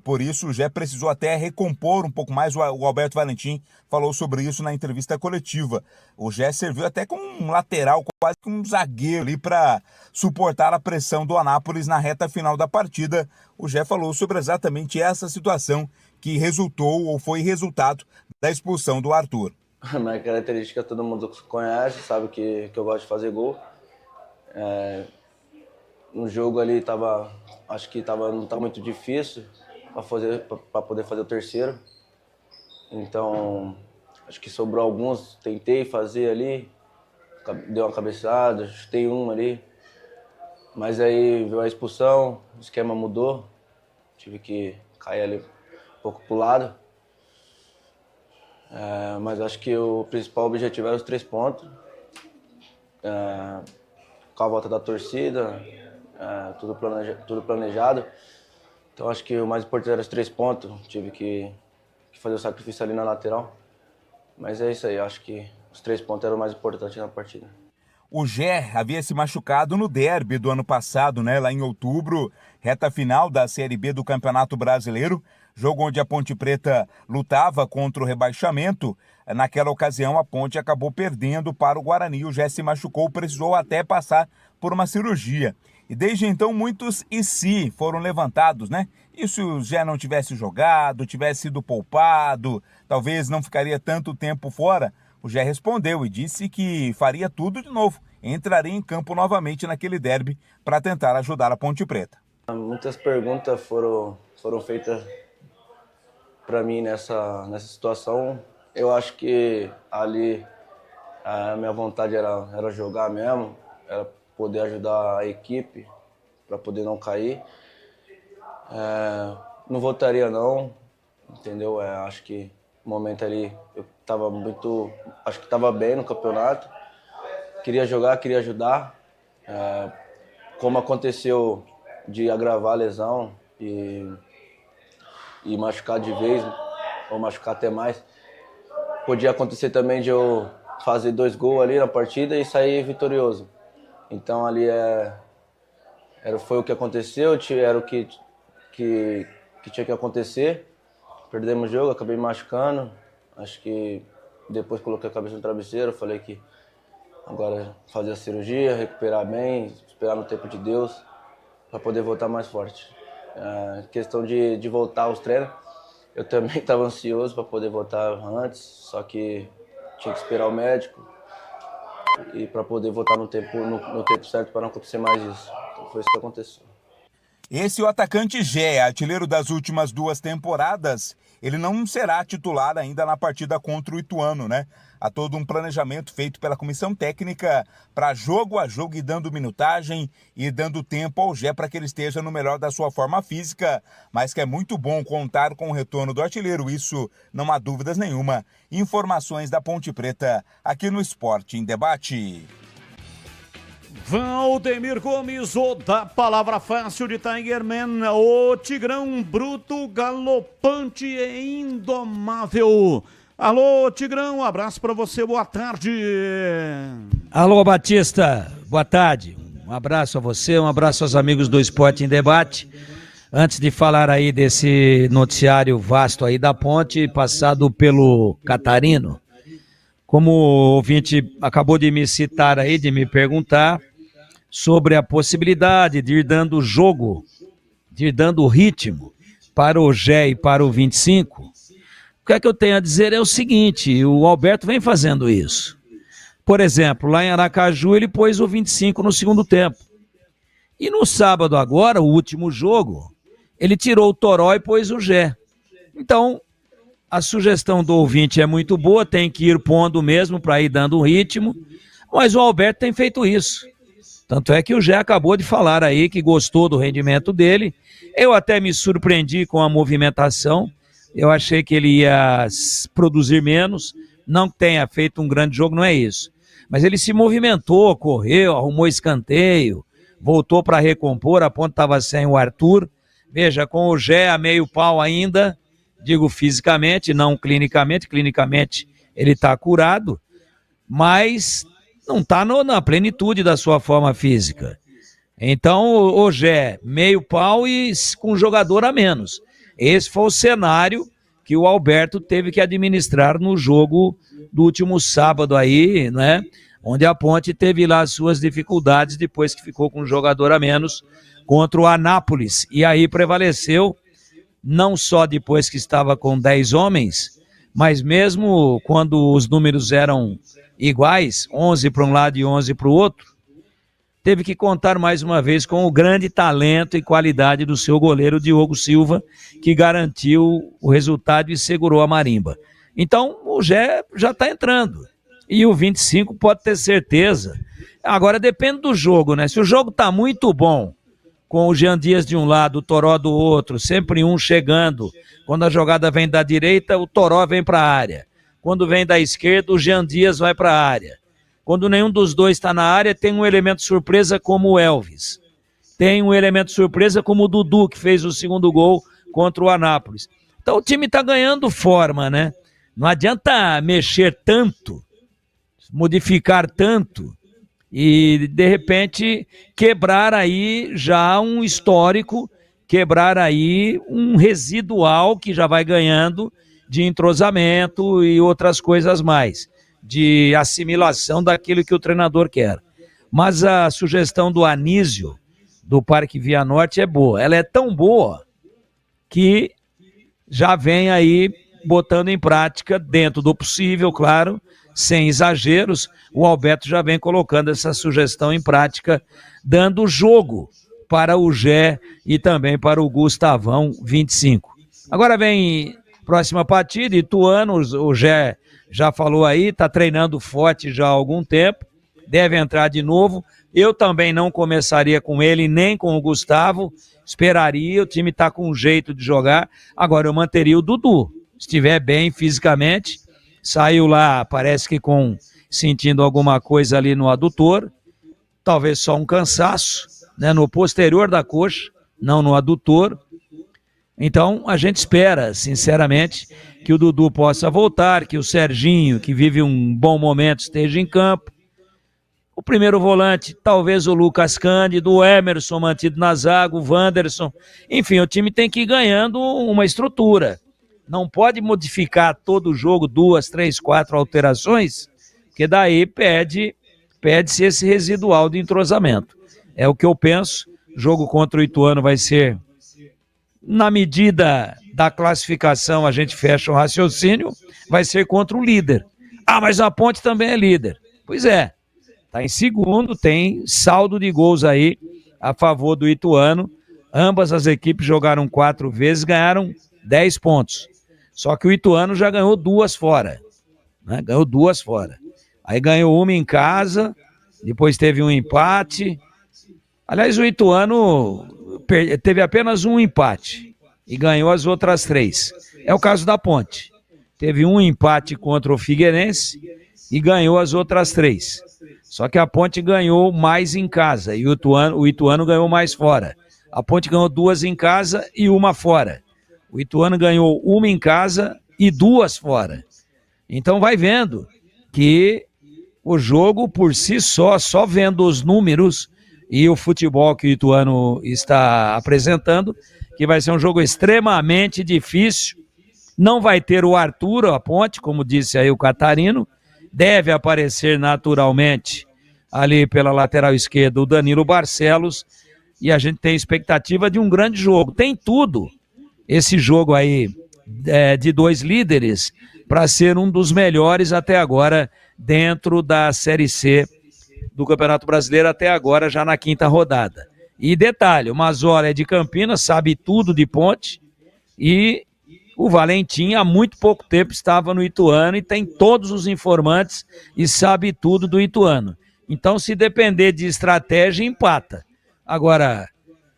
Por isso, o Gé precisou até recompor um pouco mais. O Alberto Valentim falou sobre isso na entrevista coletiva. O Gé serviu até como um lateral, quase que um zagueiro ali para suportar a pressão do Anápolis na reta final da partida. O Gé falou sobre exatamente essa situação que resultou ou foi resultado da expulsão do Arthur.
A minha característica todo mundo conhece, sabe que eu gosto de fazer gol. No jogo ali acho que não estava muito difícil para poder fazer o terceiro. Então, acho que sobrou alguns, tentei fazer ali, dei uma cabeçada, chutei um ali. Mas aí veio a expulsão, o esquema mudou, tive que cair ali um pouco pro lado. Mas acho que o principal objetivo era os 3 pontos. Com a volta da torcida, tudo planejado. Então acho que o mais importante era os 3 pontos. Tive que fazer o sacrifício ali na lateral. Mas é isso aí, acho que os 3 pontos eram o mais importante na partida.
O Gé havia se machucado no derby do ano passado, né? Lá em outubro, reta final da Série B do Campeonato Brasileiro, jogo onde a Ponte Preta lutava contra o rebaixamento. Naquela ocasião, a Ponte acabou perdendo para o Guarani. O Gé se machucou, precisou até passar por uma cirurgia. E desde então, muitos e se foram levantados, né? E se o Gé não tivesse jogado, tivesse sido poupado, talvez não ficaria tanto tempo fora? O Gé respondeu e disse que faria tudo de novo, entraria em campo novamente naquele derby para tentar ajudar a Ponte Preta.
Muitas perguntas foram feitas para mim nessa situação. Eu acho que ali a minha vontade era jogar mesmo, era poder ajudar a equipe para poder não cair. Não voltaria não, entendeu? Acho que no momento ali eu acho que estava bem no campeonato. Queria jogar, queria ajudar. Como aconteceu de agravar a lesão e machucar de vez, ou machucar até mais, podia acontecer também de eu fazer 2 gols ali na partida e sair vitorioso. Então ali foi o que aconteceu, era o que tinha que acontecer. Perdemos o jogo, acabei machucando. Acho que depois coloquei a cabeça no travesseiro, falei que agora fazer a cirurgia, recuperar bem, esperar no tempo de Deus para poder voltar mais forte. Questão de voltar aos treinos, eu também estava ansioso para poder voltar antes, só que tinha que esperar o médico e para poder voltar no tempo certo para não acontecer mais isso. Então foi isso que aconteceu.
Esse é o atacante Gé, artilheiro das últimas 2 temporadas. Ele não será titular ainda na partida contra o Ituano, né? Há todo um planejamento feito pela comissão técnica para jogo a jogo e dando minutagem e dando tempo ao Gé para que ele esteja no melhor da sua forma física, mas que é muito bom contar com o retorno do artilheiro, isso não há dúvidas nenhuma. Informações da Ponte Preta aqui no Esporte em Debate.
Valdemir Gomes, o da palavra fácil de Tigerman, o Tigrão bruto, galopante e indomável. Alô, Tigrão, um abraço para você, boa tarde.
Alô, Batista, boa tarde. Um abraço a você, um abraço aos amigos do Esporte em Debate. Antes de falar aí desse noticiário vasto aí da Ponte, passado pelo Catarino, como o ouvinte acabou de me citar aí, de me perguntar sobre a possibilidade de ir dando jogo, de ir dando ritmo para o Gé e para o 25, o que é que eu tenho a dizer é o seguinte, o Alberto vem fazendo isso. Por exemplo, lá em Aracaju ele pôs o 25 no segundo tempo. E no sábado agora, o último jogo, ele tirou o Toró e pôs o Gé. Então, a sugestão do ouvinte é muito boa, tem que ir pondo mesmo para ir dando um ritmo, mas o Alberto tem feito isso. Tanto é que o Gé acabou de falar aí que gostou do rendimento dele. Eu até me surpreendi com a movimentação, eu achei que ele ia produzir menos, não que tenha feito um grande jogo, não é isso. Mas ele se movimentou, correu, arrumou escanteio, voltou para recompor, a Ponte estava sem o Arthur. Veja, com o Gé a meio pau ainda, digo fisicamente, não clinicamente ele está curado, mas não está na plenitude da sua forma física. Então o Gé, meio pau e com um jogador a menos. Esse foi o cenário que o Alberto teve que administrar no jogo do último sábado aí, né? Onde a Ponte teve lá as suas dificuldades depois que ficou com um jogador a menos contra o Anápolis. E aí prevaleceu, não só depois que estava com 10 homens, mas mesmo quando os números eram iguais, 11 para um lado e 11 para o outro, teve que contar mais uma vez com o grande talento e qualidade do seu goleiro Diogo Silva, que garantiu o resultado e segurou a marimba. Então o Gé já está entrando. E o 25 pode ter certeza. Agora depende do jogo, né? Se o jogo está muito bom, com o Jean Dias de um lado, o Toró do outro, sempre um chegando. Quando a jogada vem da direita, o Toró vem para a área. Quando vem da esquerda, o Jean Dias vai para a área. Quando nenhum dos dois está na área, tem um elemento surpresa como o Elvis. Tem um elemento surpresa como o Dudu, que fez o segundo gol contra o Anápolis. Então o time está ganhando forma, né? Não adianta mexer tanto, modificar tanto e, de repente, quebrar aí já um histórico, quebrar aí um residual que já vai ganhando de entrosamento e outras coisas mais, de assimilação daquilo que o treinador quer. Mas a sugestão do Anísio, do Parque Via Norte, é boa. Ela é tão boa que já vem aí botando em prática, dentro do possível, claro, sem exageros, o Alberto já vem colocando essa sugestão em prática, dando jogo para o Gé e também para o Gustavão 25. Agora vem próxima partida, Ituano, o Gé já falou aí, está treinando forte já há algum tempo, deve entrar de novo. Eu também não começaria com ele, nem com o Gustavo, esperaria, o time está com um jeito de jogar. Agora eu manteria o Dudu, se estiver bem fisicamente, saiu lá, parece que sentindo alguma coisa ali no adutor, talvez só um cansaço, né, no posterior da coxa, não no adutor. Então a gente espera, sinceramente, que o Dudu possa voltar, que o Serginho, que vive um bom momento, esteja em campo. O primeiro volante, talvez o Lucas Cândido, o Emerson mantido na zaga, o Wanderson. Enfim, o time tem que ir ganhando uma estrutura. Não pode modificar todo o jogo, 2, 3, 4 alterações, porque daí perde-se esse residual de entrosamento. É o que eu penso. O jogo contra o Ituano vai ser, na medida da classificação, a gente fecha o raciocínio, vai ser contra o líder. Ah, mas a Ponte também é líder. Pois é, está em segundo, tem saldo de gols aí a favor do Ituano. Ambas as equipes jogaram 4 vezes, ganharam 10 pontos. Só que o Ituano já ganhou 2 fora, né? Ganhou 2 fora. Aí ganhou uma em casa, depois teve um empate. Aliás, o Ituano teve apenas um empate e ganhou as outras 3. É o caso da Ponte. Teve um empate contra o Figueirense e ganhou as outras 3. Só que a Ponte ganhou mais em casa e o Ituano ganhou mais fora. A Ponte ganhou 2 em casa e uma fora. O Ituano ganhou uma em casa e 2 fora. Então vai vendo que o jogo por si só vendo os números e o futebol que o Ituano está apresentando, que vai ser um jogo extremamente difícil. Não vai ter o Arthur, a Ponte, como disse aí o Catarino, deve aparecer naturalmente ali pela lateral esquerda o Danilo Barcelos, e a gente tem expectativa de um grande jogo. Tem tudo esse jogo aí de 2 líderes para ser um dos melhores até agora dentro da Série C do Campeonato Brasileiro, até agora já na 5ª rodada. E detalhe, o Mazola é de Campinas, sabe tudo de Ponte, e o Valentim há muito pouco tempo estava no Ituano e tem todos os informantes e sabe tudo do Ituano. Então, se depender de estratégia, empata. Agora,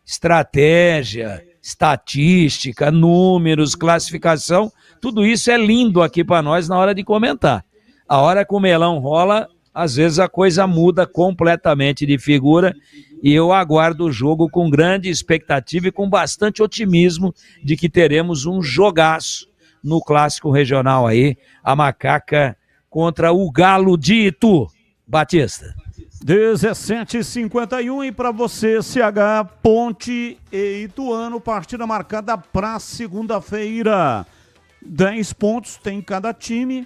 estratégia, estatística, números, classificação, tudo isso é lindo aqui para nós na hora de comentar. A hora que o melão rola, às vezes a coisa muda completamente de figura, e eu aguardo o jogo com grande expectativa e com bastante otimismo de que teremos um jogaço no clássico regional aí, a Macaca contra o Galo de Itu. Batista.
17h51 e para você, CH, Ponte e Ituano, partida marcada para segunda-feira. 10 pontos tem cada time.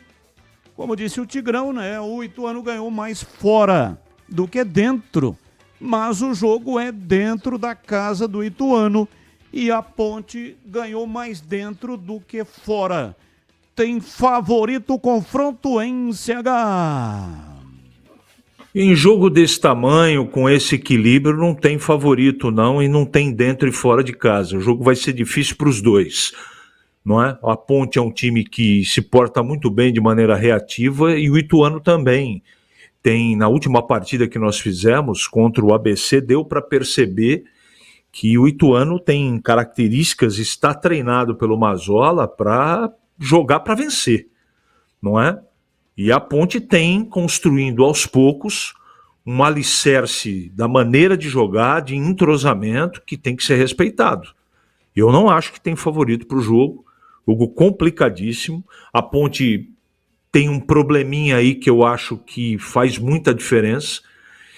Como disse o Tigrão, né? O Ituano ganhou mais fora do que dentro, mas o jogo é dentro da casa do Ituano e a Ponte ganhou mais dentro do que fora. Tem favorito o confronto em CH?
Em jogo desse tamanho, com esse equilíbrio, não tem favorito não, e não tem dentro e fora de casa. O jogo vai ser difícil para os dois, não é? A Ponte é um time que se porta muito bem de maneira reativa e o Ituano também. Na última partida que nós fizemos contra o ABC, deu para perceber que o Ituano tem características, está treinado pelo Mazzola para jogar para vencer, não é? E a Ponte tem construindo aos poucos um alicerce da maneira de jogar, de entrosamento, que tem que ser respeitado. Eu não acho que tem favorito para o jogo complicadíssimo. A Ponte tem um probleminha aí que eu acho que faz muita diferença.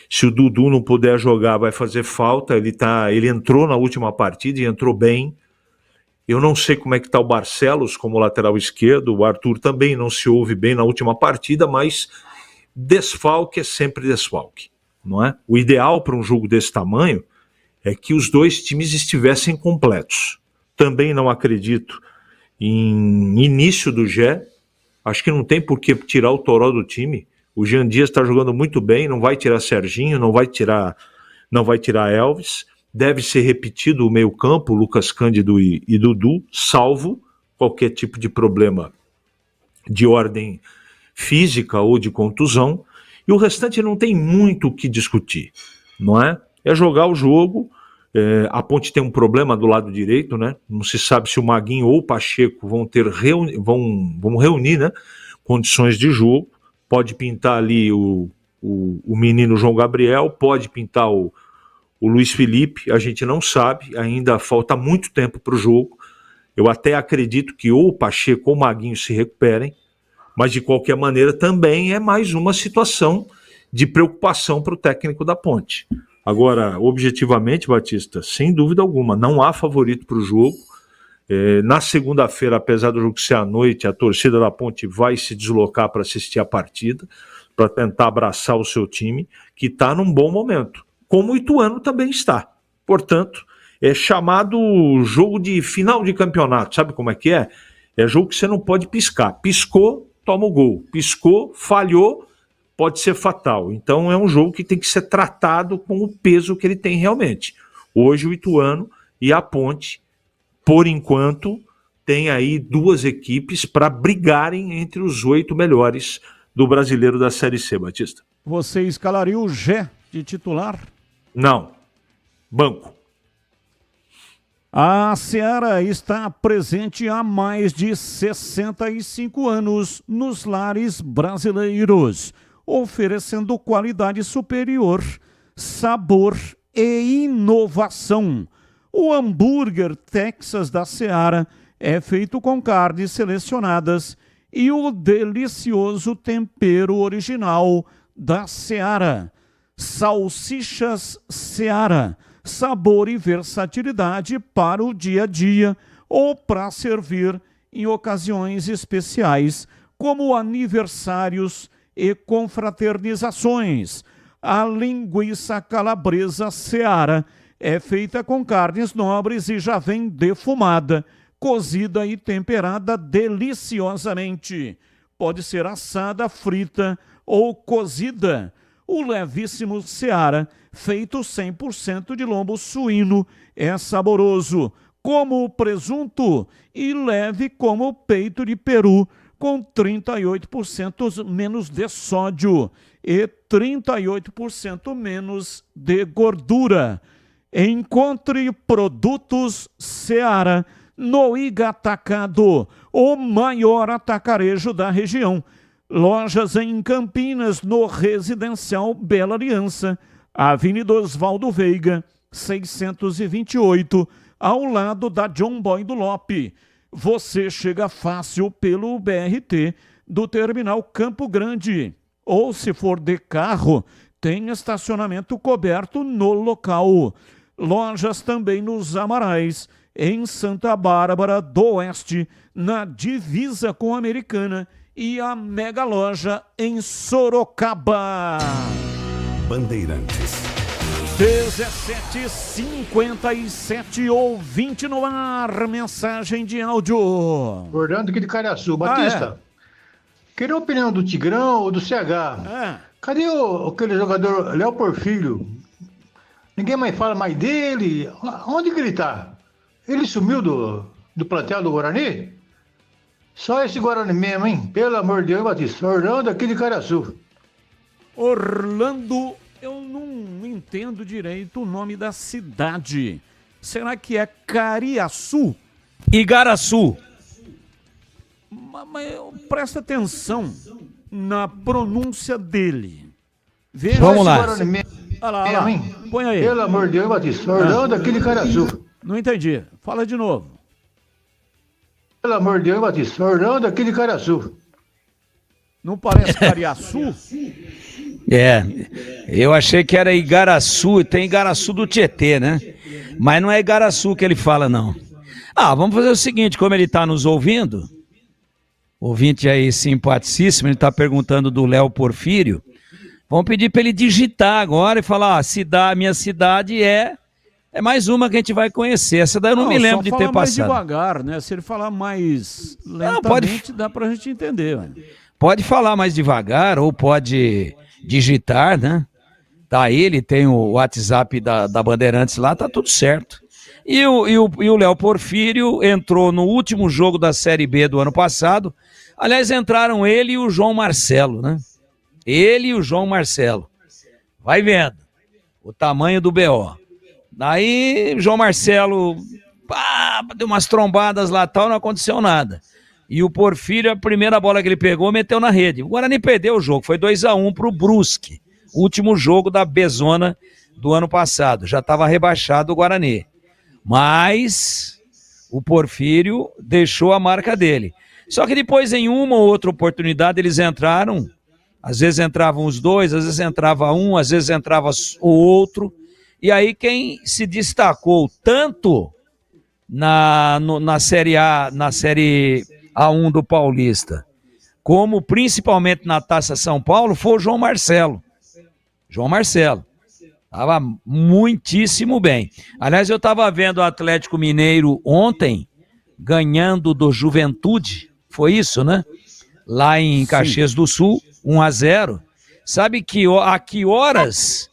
Se o Dudu não puder jogar, vai fazer falta. Ele entrou na última partida e entrou bem. Eu não sei como é que está o Barcelos como lateral esquerdo, o Arthur também não se ouve bem na última partida, mas desfalque é sempre desfalque, não é? O ideal para um jogo desse tamanho é que os dois times estivessem completos. Também não acredito em início do Gé, acho que não tem por que tirar o toró do time. O Jean Dias está jogando muito bem, não vai tirar Serginho, não vai tirar Elvis. Deve ser repetido o meio-campo, Lucas Cândido e Dudu, salvo qualquer tipo de problema de ordem física ou de contusão. E o restante não tem muito o que discutir, não é? É jogar o jogo. A Ponte tem um problema do lado direito, né? Não se sabe se o Maguinho ou o Pacheco vão reunir, né, condições de jogo. Pode pintar ali o menino João Gabriel, pode pintar o Luiz Felipe, a gente não sabe, ainda falta muito tempo para o jogo. Eu até acredito que ou o Pacheco ou o Maguinho se recuperem, mas de qualquer maneira também é mais uma situação de preocupação para o técnico da Ponte. Agora, objetivamente, Batista, sem dúvida alguma, não há favorito para o jogo. Na segunda-feira, apesar do jogo ser à noite, a torcida da Ponte vai se deslocar para assistir a partida, para tentar abraçar o seu time, que está num bom momento, como o Ituano também está. Portanto, é chamado jogo de final de campeonato. Sabe como é que é? É jogo que você não pode piscar. Piscou, toma o gol. Piscou, falhou, pode ser fatal. Então é um jogo que tem que ser tratado com o peso que ele tem realmente. Hoje o Ituano e a Ponte, por enquanto, tem aí duas equipes para brigarem entre os 8 melhores do Brasileiro da Série C, Batista.
Você escalaria o Gé de titular?
Não. Banco.
A Seara está presente há mais de 65 anos nos lares brasileiros, oferecendo qualidade superior, sabor e inovação. O hambúrguer Texas da Seara é feito com carnes selecionadas e o delicioso tempero original da Seara. Salsichas Seara, sabor e versatilidade para o dia a dia ou para servir em ocasiões especiais, como aniversários e confraternizações. A linguiça calabresa Seara é feita com carnes nobres e já vem defumada, cozida e temperada deliciosamente. Pode ser assada, frita ou cozida. O levíssimo Seara, feito 100% de lombo suíno, é saboroso como o presunto e leve como o peito de peru, com 38% menos de sódio e 38% menos de gordura. Encontre produtos Seara no Igatacado, o maior atacarejo da região. Lojas em Campinas, no Residencial Bela Aliança, Avenida Osvaldo Veiga, 628, ao lado da John Boy do Lope. Você chega fácil pelo BRT do Terminal Campo Grande. Ou, se for de carro, tem estacionamento coberto no local. Lojas também nos Amarais, em Santa Bárbara do Oeste, na divisa com a Americana, e a Mega Loja em Sorocaba.
Bandeirantes.
17h57, ouvinte no ar, mensagem de áudio.
Orlando aqui de Cariaçu. Batista, queria a opinião do Tigrão ou do CH? Cadê aquele jogador Léo Porfírio? Ninguém mais fala mais dele. Onde que ele tá? Ele sumiu do plantel do Guarani? Só esse Guarani mesmo, hein? Pelo amor de Deus, Batista. Orlando aqui de Cariaçu.
Orlando, eu não entendo direito o nome da cidade. Será que é Cariaçu?
Igaraçu.
Mas presta atenção na pronúncia dele. Veja.
Vamos lá.
Olha lá. Põe aí.
Pelo amor de Deus, Batista. Orlando aqui de Cariaçu.
Não entendi. Fala de novo.
Pelo amor de Deus, Batista. Orlando aqui de Cariaçu.
Não parece Cariaçu?
Eu achei que era Igaraçu, tem Igaraçu do Tietê, né? Mas não é Igaraçu que ele fala, não. Vamos fazer o seguinte, como ele está nos ouvindo, ouvinte aí simpaticíssimo, ele está perguntando do Léo Porfírio, vamos pedir para ele digitar agora e falar, minha cidade é mais uma que a gente vai conhecer. Essa daí eu não me lembro de ter passado.
Mais devagar, né? Se ele falar mais lentamente, dá pra gente entender. Mano.
Pode falar mais devagar ou pode digitar, né? Tá, ele tem o WhatsApp da Bandeirantes lá, tá tudo certo. E o Léo Porfírio entrou no último jogo da Série B do ano passado. Aliás, entraram ele e o João Marcelo, né? Ele e o João Marcelo. Vai vendo o tamanho do BO. Daí, João Marcelo deu umas trombadas lá, tal, não aconteceu nada. E o Porfírio, a primeira bola que ele pegou, meteu na rede. O Guarani perdeu o jogo, foi 2-1 pro Brusque. Último jogo da B-Zona do ano passado. Já estava rebaixado o Guarani. Mas o Porfírio deixou a marca dele. Só que depois, em uma ou outra oportunidade, eles entraram. Às vezes entravam os dois, às vezes entrava um, às vezes entrava o outro. E aí quem se destacou tanto na Série A, na Série A1 do Paulista, como principalmente na Taça São Paulo, foi o João Marcelo. João Marcelo. Estava muitíssimo bem. Aliás, eu estava vendo o Atlético Mineiro ontem, ganhando do Juventude. Foi isso, né? Lá em Caxias do Sul, 1-0. Sabe a que horas...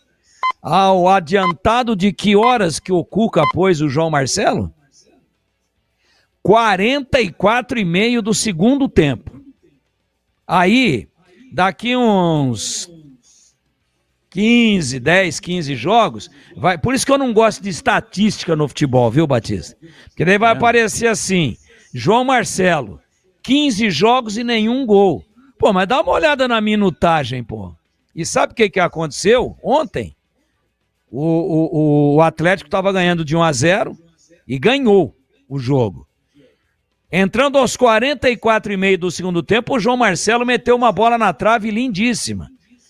Ao adiantado de que horas que o Cuca pôs o João Marcelo? 44,5 do segundo tempo. Aí, daqui uns 10, 15 jogos, vai. Por isso que eu não gosto de estatística no futebol, viu, Batista? Porque daí vai aparecer assim, João Marcelo, 15 jogos e nenhum gol. Pô, mas dá uma olhada na minutagem, pô. E sabe o que aconteceu ontem? O Atlético estava ganhando de 1-0 e ganhou o jogo. Entrando aos 44,5 do segundo tempo, o João Marcelo meteu uma bola na trave lindíssima,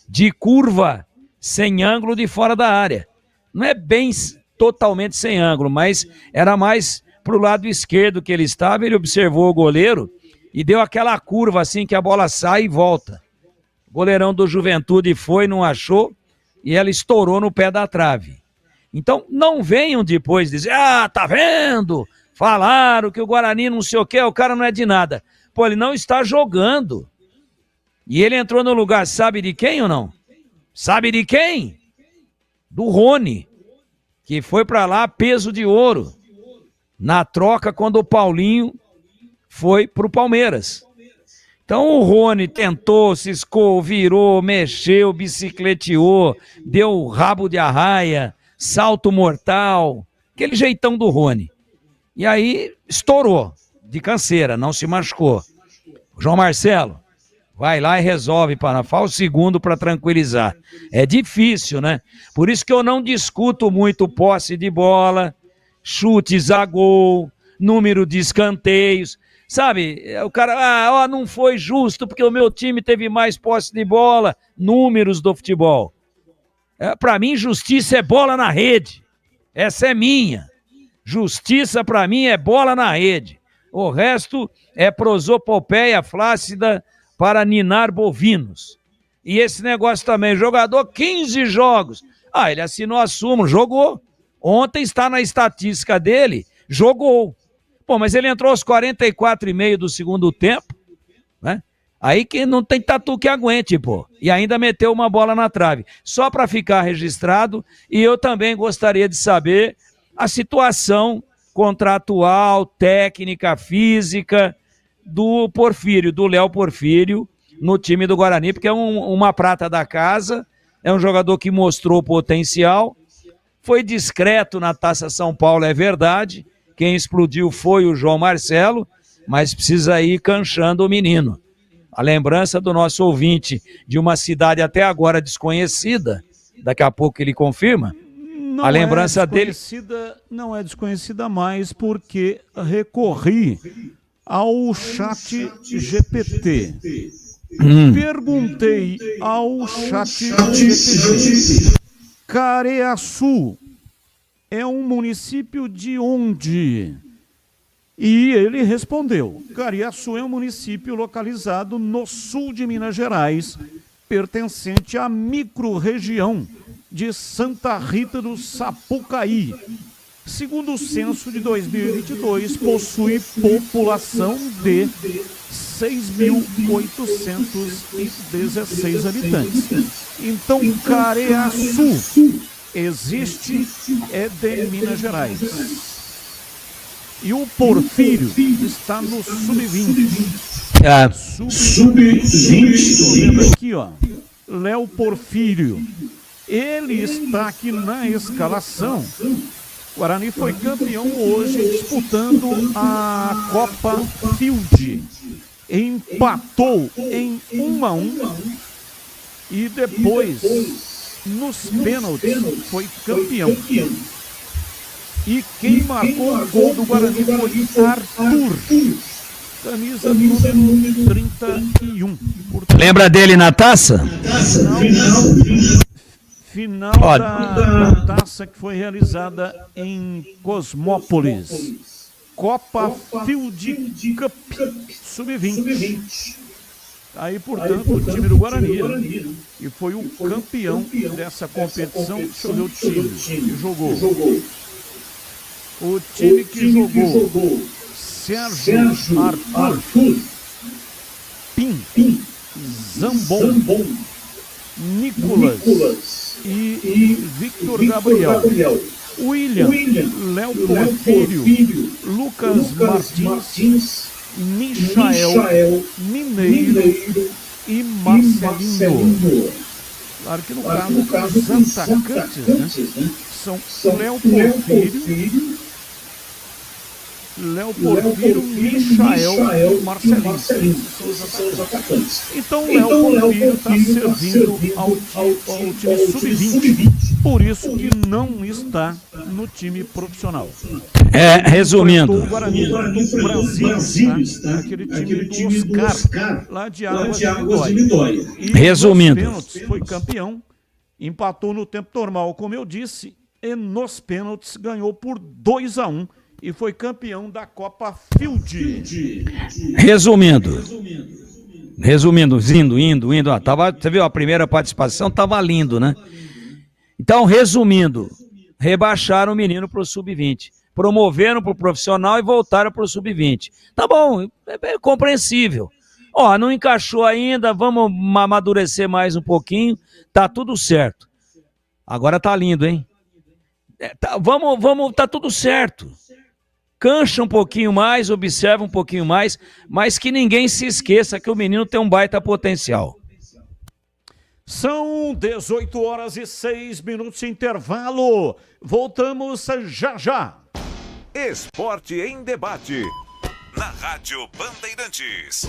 de curva, sem ângulo, de fora da área. Não é bem totalmente sem ângulo, mas era mais para o lado esquerdo que ele estava. Ele observou o goleiro e deu aquela curva assim que a bola sai e volta. O goleirão do Juventude foi, não achou, e ela estourou no pé da trave. Então, não venham depois dizer, tá vendo? Falaram que o Guarani não sei o quê, o cara não é de nada. Pô, ele não está jogando. E ele entrou no lugar, sabe de quem ou não? Sabe de quem? Do Rony, que foi para lá peso de ouro, na troca quando o Paulinho foi pro Palmeiras. Então o Rony tentou, ciscou, virou, mexeu, bicicleteou, deu rabo de arraia, salto mortal, aquele jeitão do Rony. E aí estourou de canseira, não se machucou. O João Marcelo vai lá e resolve, faz o segundo para tranquilizar. É difícil, né? Por isso que eu não discuto muito posse de bola, chutes a gol, número de escanteios. Sabe, o cara, não foi justo porque o meu time teve mais posse de bola, números do futebol. Para mim, justiça é bola na rede. Essa é minha. Justiça, para mim, é bola na rede. O resto é prosopopeia flácida para ninar bovinos. E esse negócio também, jogador, 15 jogos. Ele assinou a súmula, jogou. Ontem está na estatística dele, jogou. Pô, mas ele entrou aos 44,5 do segundo tempo, né? Aí que não tem tatu que aguente, pô. E ainda meteu uma bola na trave. Só para ficar registrado, e eu também gostaria de saber a situação contratual, técnica, física do Porfírio, do Léo Porfírio, no time do Guarani, porque é uma prata da casa, é um jogador que mostrou potencial, foi discreto na Taça São Paulo, é verdade, quem explodiu foi o João Marcelo, mas precisa ir canchando o menino. A lembrança do nosso ouvinte de uma cidade até agora desconhecida, daqui a pouco ele confirma, a lembrança dele...
Não é desconhecida mais porque recorri ao chat GPT. Perguntei ao chat GPT, Careaçu é um município de onde? E ele respondeu, Careaçu é um município localizado no sul de Minas Gerais, pertencente à microrregião de Santa Rita do Sapucaí. Segundo o censo de 2022, possui população de 6.816 habitantes. Então, Careaçu existe, é de Minas Gerais. E o Porfírio está no sub-20. Sub-20. Estou vendo aqui, ó. Léo Porfírio. Ele está aqui na escalação. O Guarani foi campeão hoje disputando a Copa Field. Empatou em 1-1 e depois, nos pênaltis, foi campeão. E quem marcou o gol do Guarani foi Arthur, camisa número 31.
Lembra dele na taça?
Final da taça que foi realizada em Cosmópolis. Copa Field Cup Sub-20. Aí, portanto, o time do Guarani. E foi o campeão dessa competição. Deixa eu ver o time que jogou. O time que jogou Sérgio Arthur, Pim, Zambon, Nicolas e Victor Gabriel. William, Léo Porfírio, Lucas Martins, Michael, Mineiro e Marcelinho. Claro que no caso dos atacantes, né, são Léo Porfírio, Michael, Marcelinho. São os atacantes. Então o Léo Porfírio está servindo ao time sub-20. Por isso que não está no time profissional.
Resumindo.
O Guarani tratou o Brasil, tá? Aquele time do Oscar, lá de Águas de Vitória.
Resumindo.
Nos pênaltis foi campeão, empatou no tempo normal, como eu disse, e nos pênaltis ganhou por 2-1 e foi campeão da Copa Field.
Resumindo, indo. Você viu a primeira participação? Tava lindo, né? Então, resumindo, rebaixaram o menino para o sub-20. Promoveram para o profissional e voltaram para o sub-20. Tá bom, é compreensível. Não encaixou ainda, vamos amadurecer mais um pouquinho, tá tudo certo. Agora tá lindo, hein? Tá tudo certo. Cancha um pouquinho mais, observa um pouquinho mais, mas que ninguém se esqueça que o menino tem um baita potencial.
São 18h06 de intervalo. Voltamos já.
Esporte em debate. Na Rádio Bandeirantes.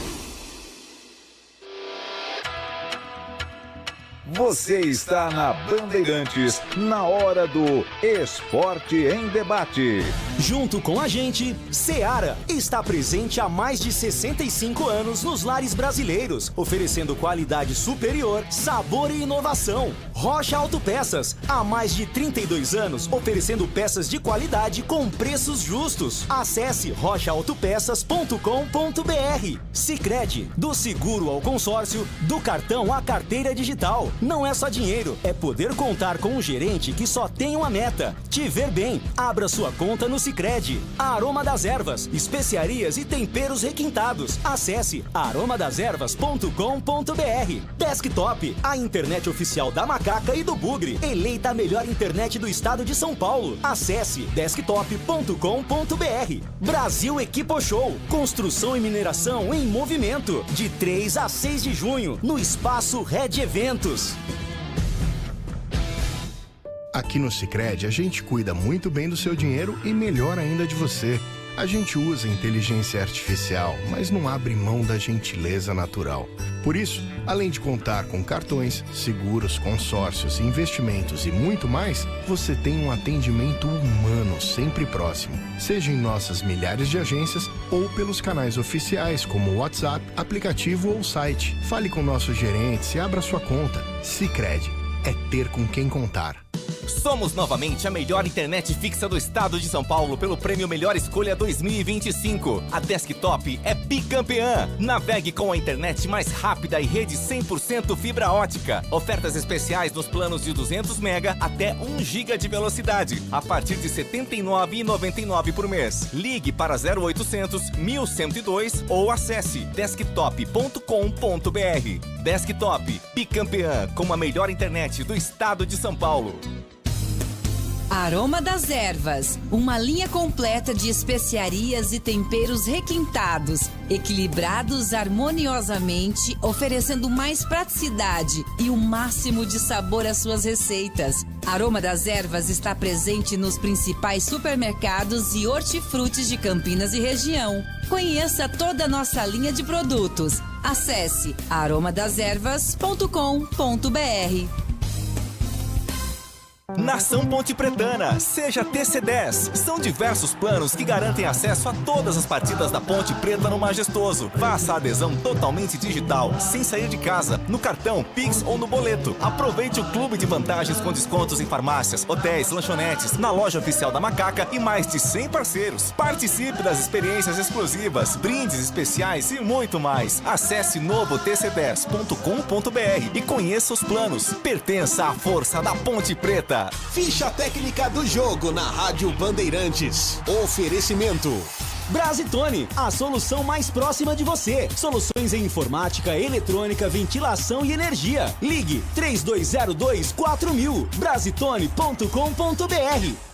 Você está na Bandeirantes, na hora do Esporte em Debate.
Junto com a gente, Seara está presente há mais de 65 anos nos lares brasileiros, oferecendo qualidade superior, sabor e inovação. Rocha Autopeças, há mais de 32 anos, oferecendo peças de qualidade com preços justos. Acesse rochaautopeças.com.br. Sicredi, do seguro ao consórcio, do cartão à carteira digital. Não é só dinheiro, é poder contar com um gerente que só tem uma meta: te ver bem. Abra sua conta no Sicredi. Aroma das Ervas, especiarias e temperos requintados. Acesse aromadeservas.com.br. Desktop, a internet oficial da Macaca e do Bugre, eleita a melhor internet do estado de São Paulo. Acesse desktop.com.br. Brasil Equipo Show, construção e mineração em movimento, de 3 a 6 de junho, no Espaço Red Eventos.
Aqui no Sicredi, a gente cuida muito bem do seu dinheiro e melhor ainda de você. A gente usa inteligência artificial, mas não abre mão da gentileza natural. Por isso, além de contar com cartões, seguros, consórcios, investimentos e muito mais, você tem um atendimento humano sempre próximo, seja em nossas milhares de agências ou pelos canais oficiais como o WhatsApp, aplicativo ou site. Fale com nossos gerentes e abra sua conta. Sicredi, é ter com quem contar.
Somos novamente a melhor internet fixa do estado de São Paulo pelo Prêmio Melhor Escolha 2025. A Desktop é bicampeã. Navegue com a internet mais rápida e rede 100% fibra ótica. Ofertas especiais nos planos de 200 MB até 1 GB de velocidade, a partir de R$ 79,99 por mês. Ligue para 0800 1102 ou acesse desktop.com.br. Desktop, bicampeã com a melhor internet do estado de São Paulo.
Aroma das Ervas, uma linha completa de especiarias e temperos requintados, equilibrados harmoniosamente, oferecendo mais praticidade e o máximo de sabor às suas receitas. Aroma das Ervas está presente nos principais supermercados e hortifrutis de Campinas e região. Conheça toda a nossa linha de produtos. Acesse aromadeservas.com.br.
Nação Ponte Pretana, seja TC10. São diversos planos que garantem acesso a todas as partidas da Ponte Preta no Majestoso. Faça a adesão totalmente digital, sem sair de casa, no cartão, Pix ou no boleto. Aproveite o clube de vantagens com descontos em farmácias, hotéis, lanchonetes, na loja oficial da Macaca e mais de 100 parceiros. Participe das experiências exclusivas, brindes especiais e muito mais. Acesse novotc10.com.br e conheça os planos. Pertença à força da Ponte Preta.
Ficha técnica do jogo na Rádio Bandeirantes. Oferecimento
Brasitone, a solução mais próxima de você. Soluções em informática, eletrônica, ventilação e energia. Ligue 3202-4000. Brasitone.com.br.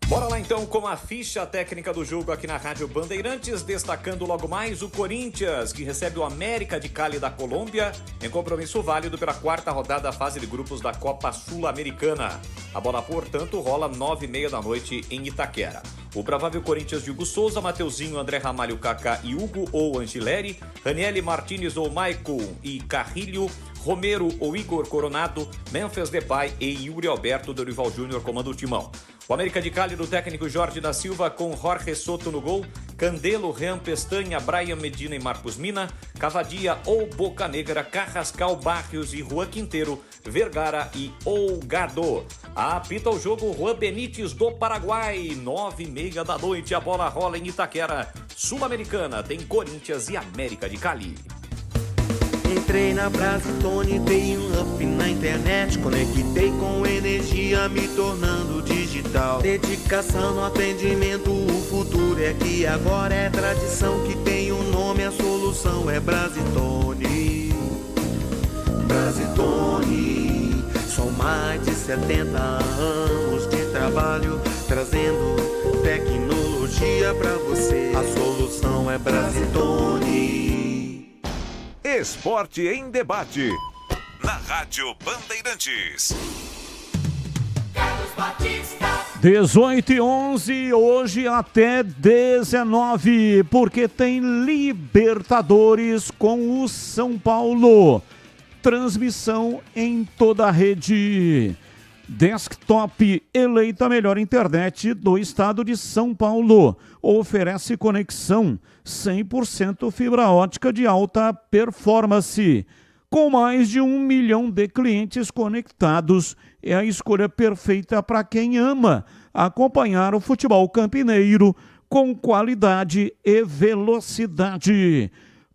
Bora lá então com a ficha técnica do jogo aqui na Rádio Bandeirantes, destacando logo mais o Corinthians, que recebe o América de Cali da Colômbia em compromisso válido pela 4ª rodada da fase de grupos da Copa Sul-Americana. A bola, portanto, rola 9h30 da noite em Itaquera. O provável Corinthians de Hugo Souza, Mateuzinho, André Ramalho, Kaká e Hugo ou Angileri, Ranieri, Martínez ou Michael e Carrilho, Romero ou Igor Coronado, Memphis Depay e Yuri Alberto Dorival Júnior comando o timão. O América de Cali do técnico Jorge da Silva com Jorge Soto no gol, Candelo, Rean Pestanha, Brian Medina e Marcos Mina, Cavadia ou Boca Negra, Carrascal, Barrios e Juan Quinteiro, Vergara e Olgado. Apita o jogo Juan Benítez do Paraguai, 9h30 da noite, a bola rola em Itaquera. Sul-Americana tem Corinthians e América de Cali.
Entrei na Brasitone, dei um up na internet, conectei com energia, me tornando digital. Dedicação no atendimento, o futuro é aqui agora, é tradição que tem um nome, a solução é Brasitone. Brasitone, são mais de 70 anos de trabalho, trazendo tecnologia pra você. A solução é Brasitone.
Esporte em Debate, na Rádio Bandeirantes.
Carlos Batista.
18h11, hoje até 19, porque tem Libertadores com o São Paulo. Transmissão em toda a rede. Desktop, eleita a melhor internet do estado de São Paulo. Oferece conexão 100% fibra ótica de alta performance. Com mais de 1 milhão de clientes conectados, é a escolha perfeita para quem ama acompanhar o futebol campineiro com qualidade e velocidade.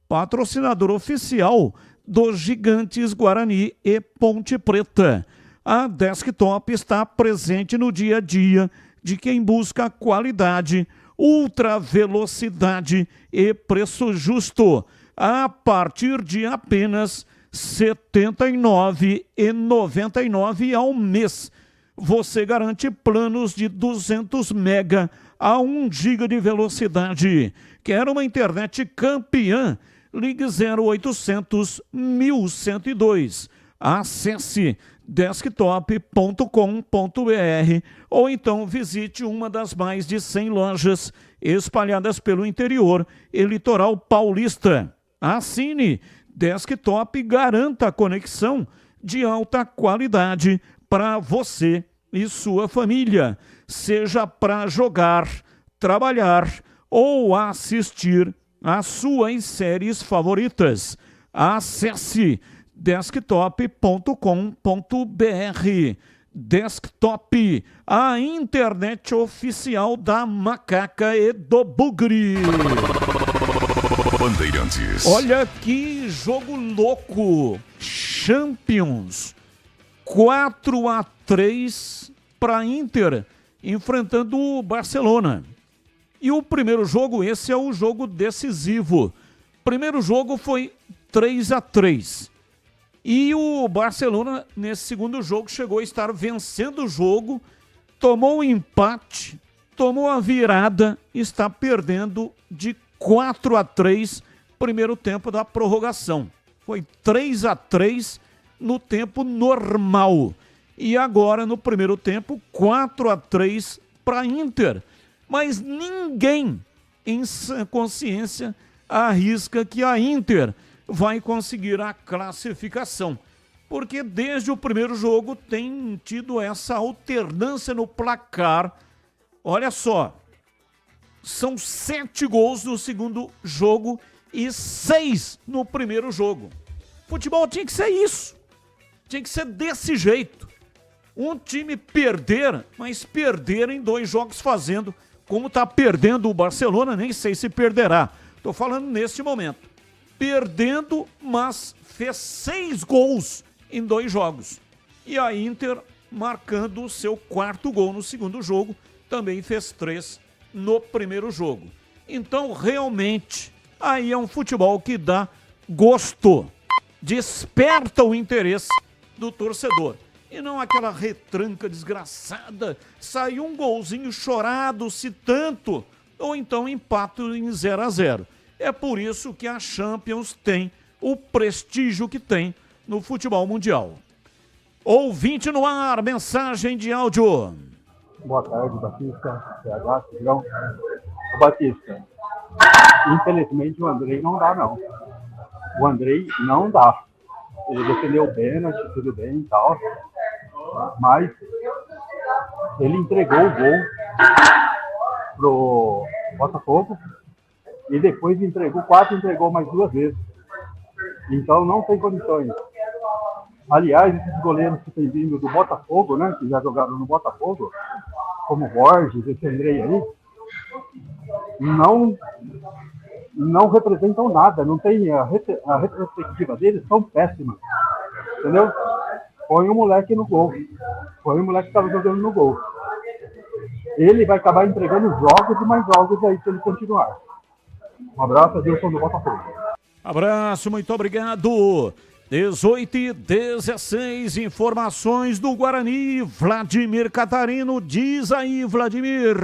Patrocinador oficial dos Gigantes Guarani e Ponte Preta. A Desktop está presente no dia a dia de quem busca qualidade, ultra velocidade e preço justo, a partir de apenas R$ 79,99 ao mês. Você garante planos de 200 mega a 1 giga de velocidade. Quer uma internet campeã? Ligue 0800 1102. Acesse desktop.com.br ou então visite uma das mais de 100 lojas espalhadas pelo interior e litoral paulista. Assine Desktop e garanta a conexão de alta qualidade para você e sua família, seja para jogar, trabalhar ou assistir às suas séries favoritas. Acesse desktop.com.br. Desktop, a internet oficial da Macaca e do Bugre.
Bandeirantes.
Olha que jogo louco. Champions 4-3 para Inter, enfrentando o Barcelona. E o primeiro jogo, esse é o jogo decisivo. Primeiro jogo foi 3-3. E o Barcelona, nesse segundo jogo, chegou a estar vencendo o jogo, tomou um empate, tomou a virada, está perdendo de 4-3, primeiro tempo da prorrogação. Foi 3-3 no tempo normal. E agora, no primeiro tempo, 4-3 para Inter. Mas ninguém, em sã consciência, arrisca que a Inter vai conseguir a classificação. Porque desde o primeiro jogo tem tido essa alternância no placar. Olha só, são 7 gols no segundo jogo e 6 no primeiro jogo. Futebol tinha que ser isso. Tinha que ser desse jeito. Um time perder, mas perder em 2 jogos fazendo, como está perdendo o Barcelona, nem sei se perderá. Estou falando neste momento. Perdendo, mas fez 6 gols em 2 jogos. E a Inter marcando o seu 4º gol no segundo jogo, também fez 3 no primeiro jogo. Então, realmente, aí é um futebol que dá gosto, desperta o interesse do torcedor. E não aquela retranca desgraçada, saiu um golzinho chorado, se tanto, ou então empate em 0-0. É por isso que a Champions tem o prestígio que tem no futebol mundial. Ouvinte no ar, mensagem de áudio.
Boa tarde, Batista, CH, Tigrão. Ô, Batista, infelizmente o Andrei não dá, não. O Andrei não dá. Ele defendeu o pênalti, tudo bem e tal, mas ele entregou o gol pro Botafogo e depois entregou mais 2 vezes. Então não tem condições. Aliás, esses goleiros que têm vindo do Botafogo, né, que já jogaram no Botafogo, como Borges, esse Andrei aí, não representam nada, não tem a retrospectiva deles, são péssimas, entendeu? Põe o moleque no gol, põe o moleque que estava jogando no gol. Ele vai acabar entregando jogos e mais jogos aí se ele continuar. Um abraço, Adilson do Botafogo.
Abraço, muito obrigado. 18h16, informações do Guarani, Vladimir Catarino, diz aí, Vladimir.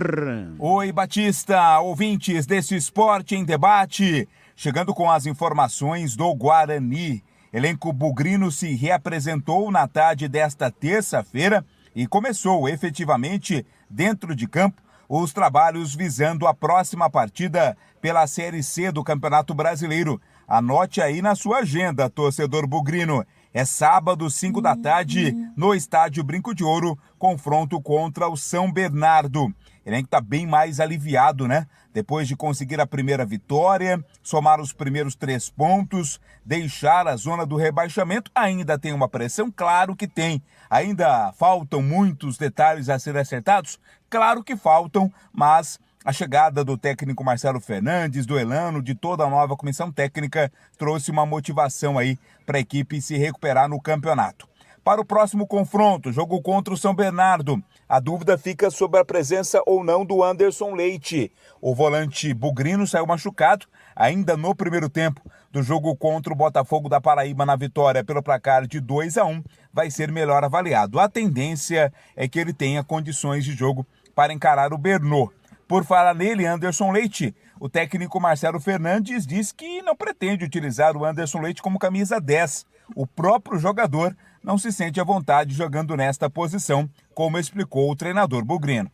Oi, Batista, ouvintes desse Esporte em Debate, chegando com as informações do Guarani. Elenco bugrino se reapresentou na tarde desta terça-feira e começou efetivamente dentro de campo os trabalhos visando a próxima partida pela Série C do Campeonato Brasileiro. Anote aí na sua agenda, torcedor bugrino. É sábado, 5 da tarde, no Estádio Brinco de Ouro, confronto contra o São Bernardo. Ele ainda está bem mais aliviado, né? Depois de conseguir a primeira vitória, somar os primeiros 3 pontos, deixar a zona do rebaixamento, ainda tem uma pressão? Claro que tem. Ainda faltam muitos detalhes a serem acertados? Claro que faltam, mas a chegada do técnico Marcelo Fernandes, do Elano, de toda a nova comissão técnica, trouxe uma motivação aí para a equipe se recuperar no campeonato. Para o próximo confronto, jogo contra o São Bernardo, a dúvida fica sobre a presença ou não do Anderson Leite. O volante bugrino saiu machucado ainda no primeiro tempo do jogo contra o Botafogo da Paraíba na vitória pelo placar de 2-1, vai ser melhor avaliado. A tendência é que ele tenha condições de jogo para encarar o Bernô. Por falar nele, Anderson Leite, o técnico Marcelo Fernandes diz que não pretende utilizar o Anderson Leite como camisa 10. O próprio jogador não se sente à vontade jogando nesta posição, como explicou o treinador bugrino.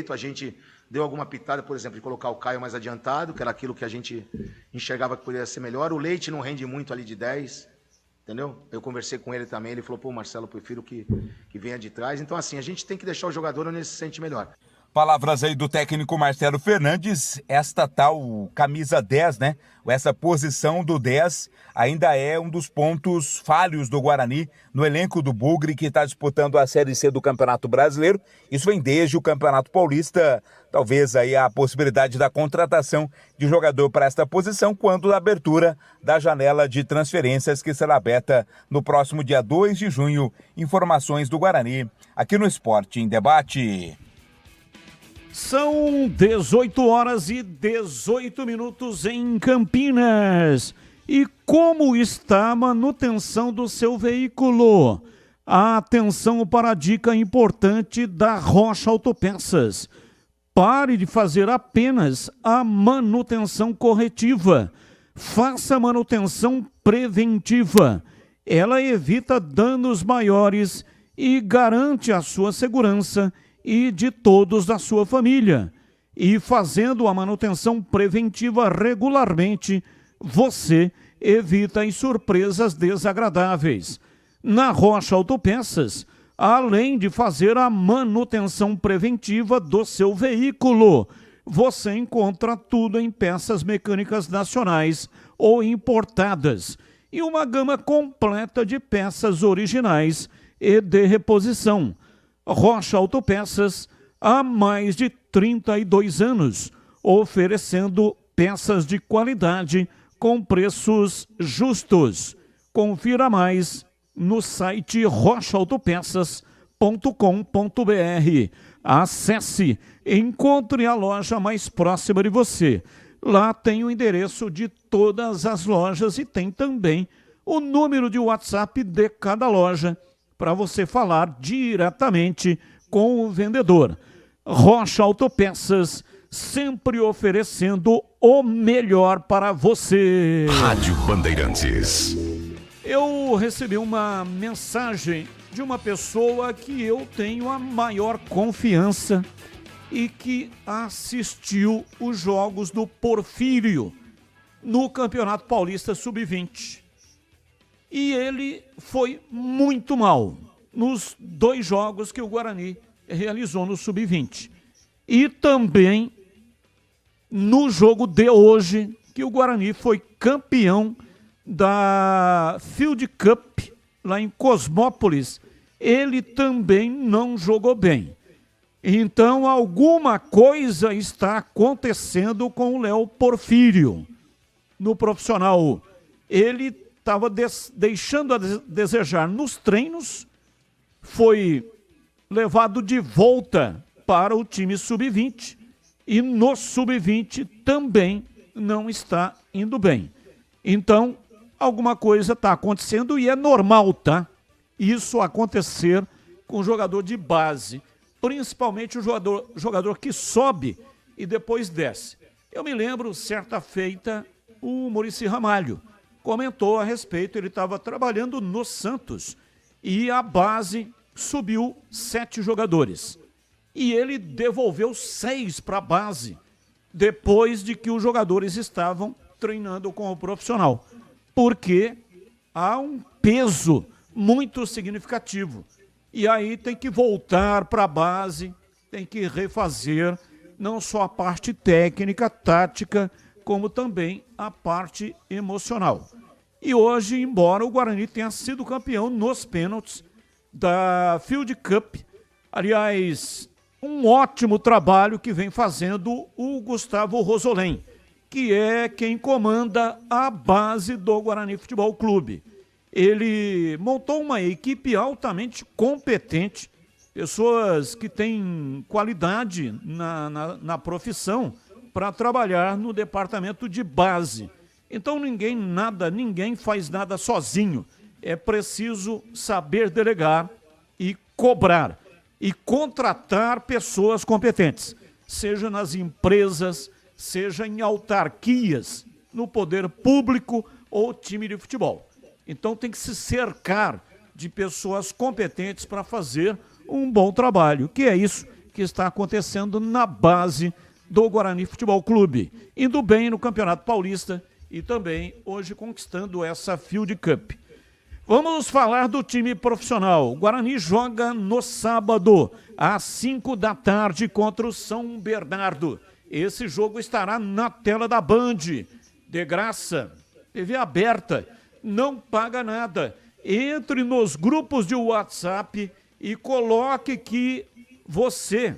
A gente deu alguma pitada, por exemplo, de colocar o Caio mais adiantado, que era aquilo que a gente enxergava que poderia ser melhor. O Leite não rende muito ali de 10, entendeu? Eu conversei com ele também, ele falou, pô, Marcelo, eu prefiro que venha de trás. Então, assim, a gente tem que deixar o jogador onde ele se sente melhor.
Palavras aí do técnico Marcelo Fernandes, esta tal camisa 10, né? Essa posição do 10 ainda é um dos pontos falhos do Guarani no elenco do Bugre, que está disputando a Série C do Campeonato Brasileiro. Isso vem desde o Campeonato Paulista, talvez aí a possibilidade da contratação de jogador para esta posição, quando a abertura da janela de transferências que será aberta no próximo dia 2 de junho. Informações do Guarani, aqui no Esporte em Debate.
São 18 horas e 18 minutos em Campinas. E como está a manutenção do seu veículo? Atenção para a dica importante da Rocha Autopeças. Pare de fazer apenas a manutenção corretiva. Faça a manutenção preventiva. Ela evita danos maiores e garante a sua segurança e de todos da sua família. E fazendo a manutenção preventiva regularmente, você evita as surpresas desagradáveis. Na Rocha Autopeças, além de fazer a manutenção preventiva do seu veículo, você encontra tudo em peças mecânicas nacionais ou importadas e uma gama completa de peças originais e de reposição. Rocha Autopeças, há mais de 32 anos, oferecendo peças de qualidade com preços justos. Confira mais no site rochaautopeças.com.br. Acesse, encontre a loja mais próxima de você. Lá tem o endereço de todas as lojas e tem também o número de WhatsApp de cada loja, para você falar diretamente com o vendedor. Rocha Autopeças, sempre oferecendo o melhor para você.
Rádio Bandeirantes.
Eu recebi uma mensagem de uma pessoa que eu tenho a maior confiança e que assistiu os jogos do Porfírio no Campeonato Paulista Sub-20. E ele foi muito mal nos 2 jogos que o Guarani realizou no Sub-20. E também no jogo de hoje, que o Guarani foi campeão da Field Cup, lá em Cosmópolis, ele também não jogou bem. Então, alguma coisa está acontecendo com o Léo Porfírio no profissional. Ele estava deixando a desejar nos treinos, foi levado de volta para o time Sub-20 e no Sub-20 também não está indo bem. Então, alguma coisa está acontecendo e é normal, tá? Isso acontecer com o jogador de base, principalmente o jogador que sobe e depois desce. Eu me lembro, certa feita, o Muricy Ramalho comentou a respeito, ele estava trabalhando no Santos e a base subiu 7 jogadores. E ele devolveu 6 para a base, depois de que os jogadores estavam treinando com o profissional. Porque há um peso muito significativo. E aí tem que voltar para a base, tem que refazer não só a parte técnica, tática, como também a parte emocional. E hoje, embora o Guarani tenha sido campeão nos pênaltis da Field Cup, aliás, um ótimo trabalho que vem fazendo o Gustavo Rosolém, que é quem comanda a base do Guarani Futebol Clube. Ele montou uma equipe altamente competente, pessoas que têm qualidade na profissão para trabalhar no departamento de base. Então ninguém faz nada sozinho. É preciso saber delegar e cobrar e contratar pessoas competentes, seja nas empresas, seja em autarquias, no poder público ou time de futebol. Então tem que se cercar de pessoas competentes para fazer um bom trabalho, que é isso que está acontecendo na base do Guarani Futebol Clube, indo bem no Campeonato Paulista e também hoje conquistando essa Field Cup. Vamos falar do time profissional. O Guarani joga no sábado, às 5 da tarde, contra o São Bernardo. Esse jogo estará na tela da Band, de graça, TV aberta, não paga nada. Entre nos grupos de WhatsApp e coloque que você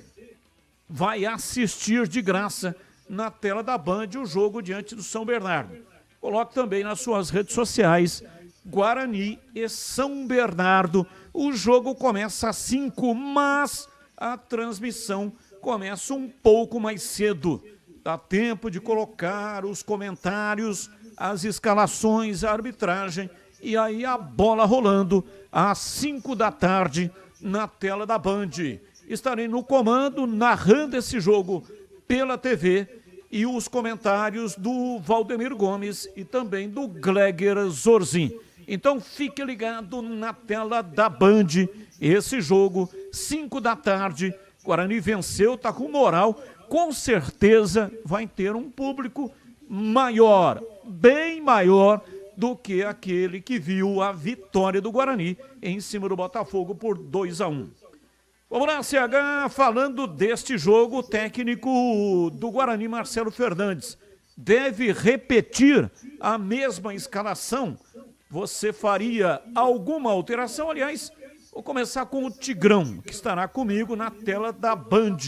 vai assistir de graça na tela da Band o jogo diante do São Bernardo. Coloque também nas suas redes sociais, Guarani e São Bernardo. O jogo começa às 5, mas a transmissão começa um pouco mais cedo. Dá tempo de colocar os comentários, as escalações, a arbitragem e aí a bola rolando às 5 da tarde na tela da Band. Estarei no comando, narrando esse jogo pela TV e os comentários do Valdemir Gomes e também do Gleger Zorzin. Então fique ligado na tela da Band, esse jogo, 5 da tarde, Guarani venceu, tá com moral, com certeza vai ter um público maior, bem maior do que aquele que viu a vitória do Guarani em cima do Botafogo por 2-1. Vamos lá, CH, falando deste jogo, o técnico do Guarani, Marcelo Fernandes, deve repetir a mesma escalação? Você faria alguma alteração? Aliás, vou começar com o Tigrão, que estará comigo na tela da Band.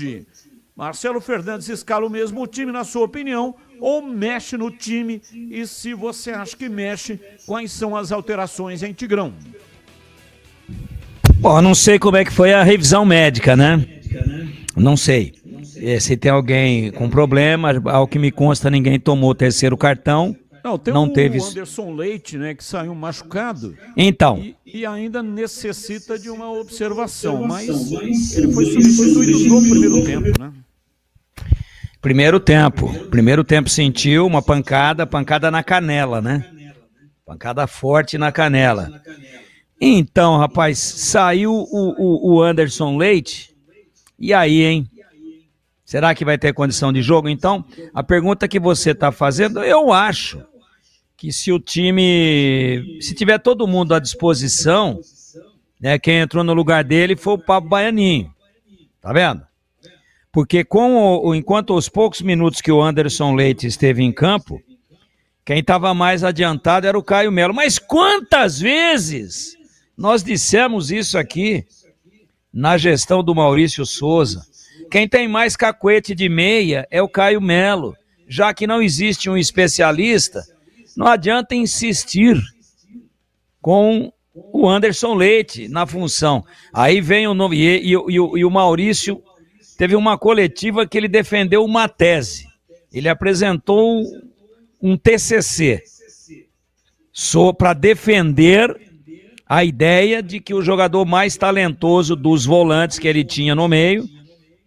Marcelo Fernandes escala o mesmo time, na sua opinião, ou mexe no time? E se você acha que mexe, quais são as alterações em Tigrão?
Bom, não sei como é que foi a revisão médica, né? Não sei. Se tem alguém com problema, ao que me consta, ninguém tomou o terceiro cartão.
Não teve o Anderson Leite, né, que saiu machucado.
Então.
E ainda necessita de uma observação, mas ele foi substituído no primeiro tempo, né?
Primeiro tempo sentiu uma pancada na canela, né? Pancada forte na canela. Então, rapaz, saiu o Anderson Leite, e aí, hein? Será que vai ter condição de jogo? Então, a pergunta que você está fazendo, eu acho que se tiver todo mundo à disposição, né, quem entrou no lugar dele foi o Pablo Baianinho, tá vendo? Porque enquanto os poucos minutos que o Anderson Leite esteve em campo, quem estava mais adiantado era o Caio Melo. Mas quantas vezes nós dissemos isso aqui na gestão do Maurício Souza? Quem tem mais cacuete de meia é o Caio Melo. Já que não existe um especialista, não adianta insistir com o Anderson Leite na função. Aí vem o nome, e o Maurício teve uma coletiva que ele defendeu uma tese. Ele apresentou um TCC para defender a ideia de que o jogador mais talentoso dos volantes que ele tinha no meio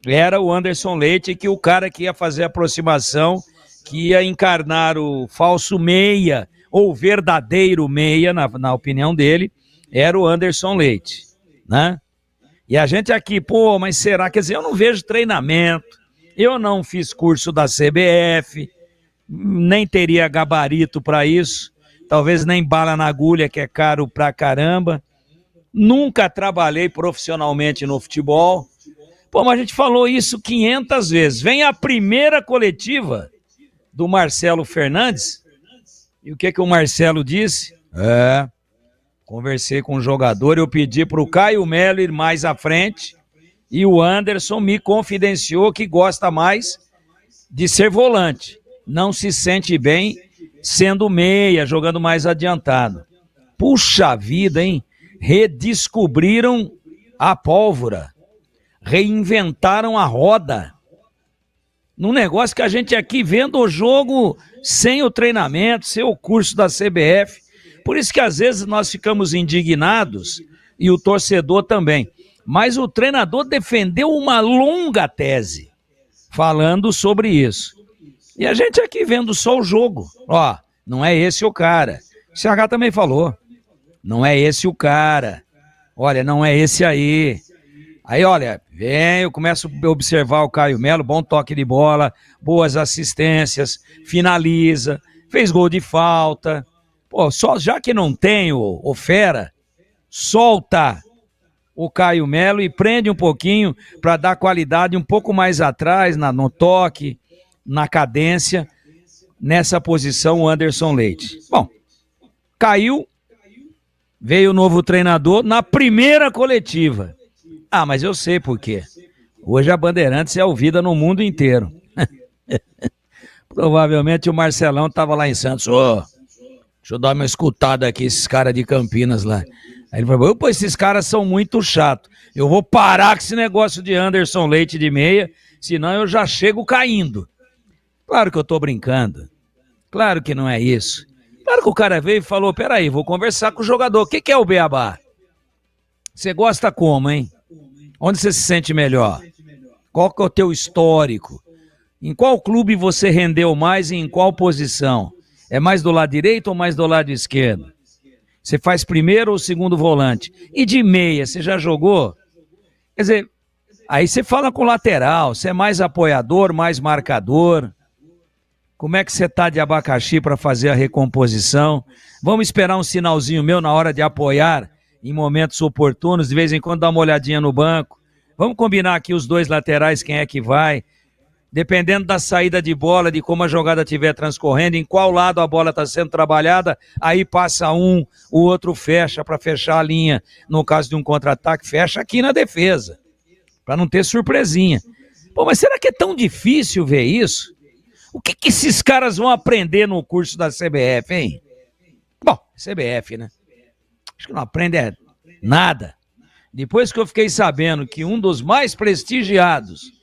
era o Anderson Leite, e que o cara que ia fazer a aproximação, que ia encarnar o falso meia, ou verdadeiro meia, na opinião dele, era o Anderson Leite, né? E a gente aqui, pô, mas será? Quer dizer, eu não vejo treinamento, eu não fiz curso da CBF, nem teria gabarito para isso, talvez nem bala na agulha, que é caro pra caramba. Nunca trabalhei profissionalmente no futebol. Pô, mas a gente falou isso 500 vezes. Vem a primeira coletiva do Marcelo Fernandes, e o que o Marcelo disse? Conversei com o jogador, eu pedi para o Caio Melo ir mais à frente e o Anderson me confidenciou que gosta mais de ser volante. Não se sente bem sendo meia, jogando mais adiantado. Puxa vida, hein? Redescobriram a pólvora, reinventaram a roda. Num negócio que a gente aqui vendo o jogo sem o treinamento, sem o curso da CBF. Por isso que às vezes nós ficamos indignados e o torcedor também. Mas o treinador defendeu uma longa tese falando sobre isso. E a gente aqui vendo só o jogo. Ó, não é esse o cara. O CH também falou. Não é esse o cara. Olha, não é esse aí. Aí, olha, eu começo a observar o Caio Melo, bom toque de bola, boas assistências, finaliza, fez gol de falta. Pô, só já que não tem o fera, solta o Caio Melo e prende um pouquinho para dar qualidade um pouco mais atrás, no toque, na cadência, nessa posição o Anderson Leite. Bom, caiu, veio o novo treinador na primeira coletiva. Ah, mas eu sei por quê. Hoje a Bandeirantes é ouvida no mundo inteiro. Provavelmente o Marcelão estava lá em Santos. Deixa eu dar uma escutada aqui, esses caras de Campinas lá. Aí ele falou, pô, esses caras são muito chatos. Eu vou parar com esse negócio de Anderson Leite de meia, senão eu já chego caindo. Claro que eu tô brincando. Claro que não é isso. Claro que o cara veio e falou, peraí, vou conversar com o jogador. O que é o beabá? Você gosta como, hein? Onde você se sente melhor? Qual que é o teu histórico? Em qual clube você rendeu mais e em qual posição? É mais do lado direito ou mais do lado esquerdo? Você faz primeiro ou segundo volante? E de meia, você já jogou? Quer dizer, aí você fala com o lateral, você é mais apoiador, mais marcador. Como é que você tá de abacaxi para fazer a recomposição? Vamos esperar um sinalzinho meu na hora de apoiar em momentos oportunos, de vez em quando dá uma olhadinha no banco. Vamos combinar aqui os dois laterais, quem é que vai. Dependendo da saída de bola, de como a jogada estiver transcorrendo, em qual lado a bola está sendo trabalhada, aí passa um, o outro fecha para fechar a linha. No caso de um contra-ataque, fecha aqui na defesa, para não ter surpresinha. Pô, mas será que é tão difícil ver isso? O que esses caras vão aprender no curso da CBF, hein? Bom, CBF, né? Acho que não aprende nada. Depois que eu fiquei sabendo que um dos mais prestigiados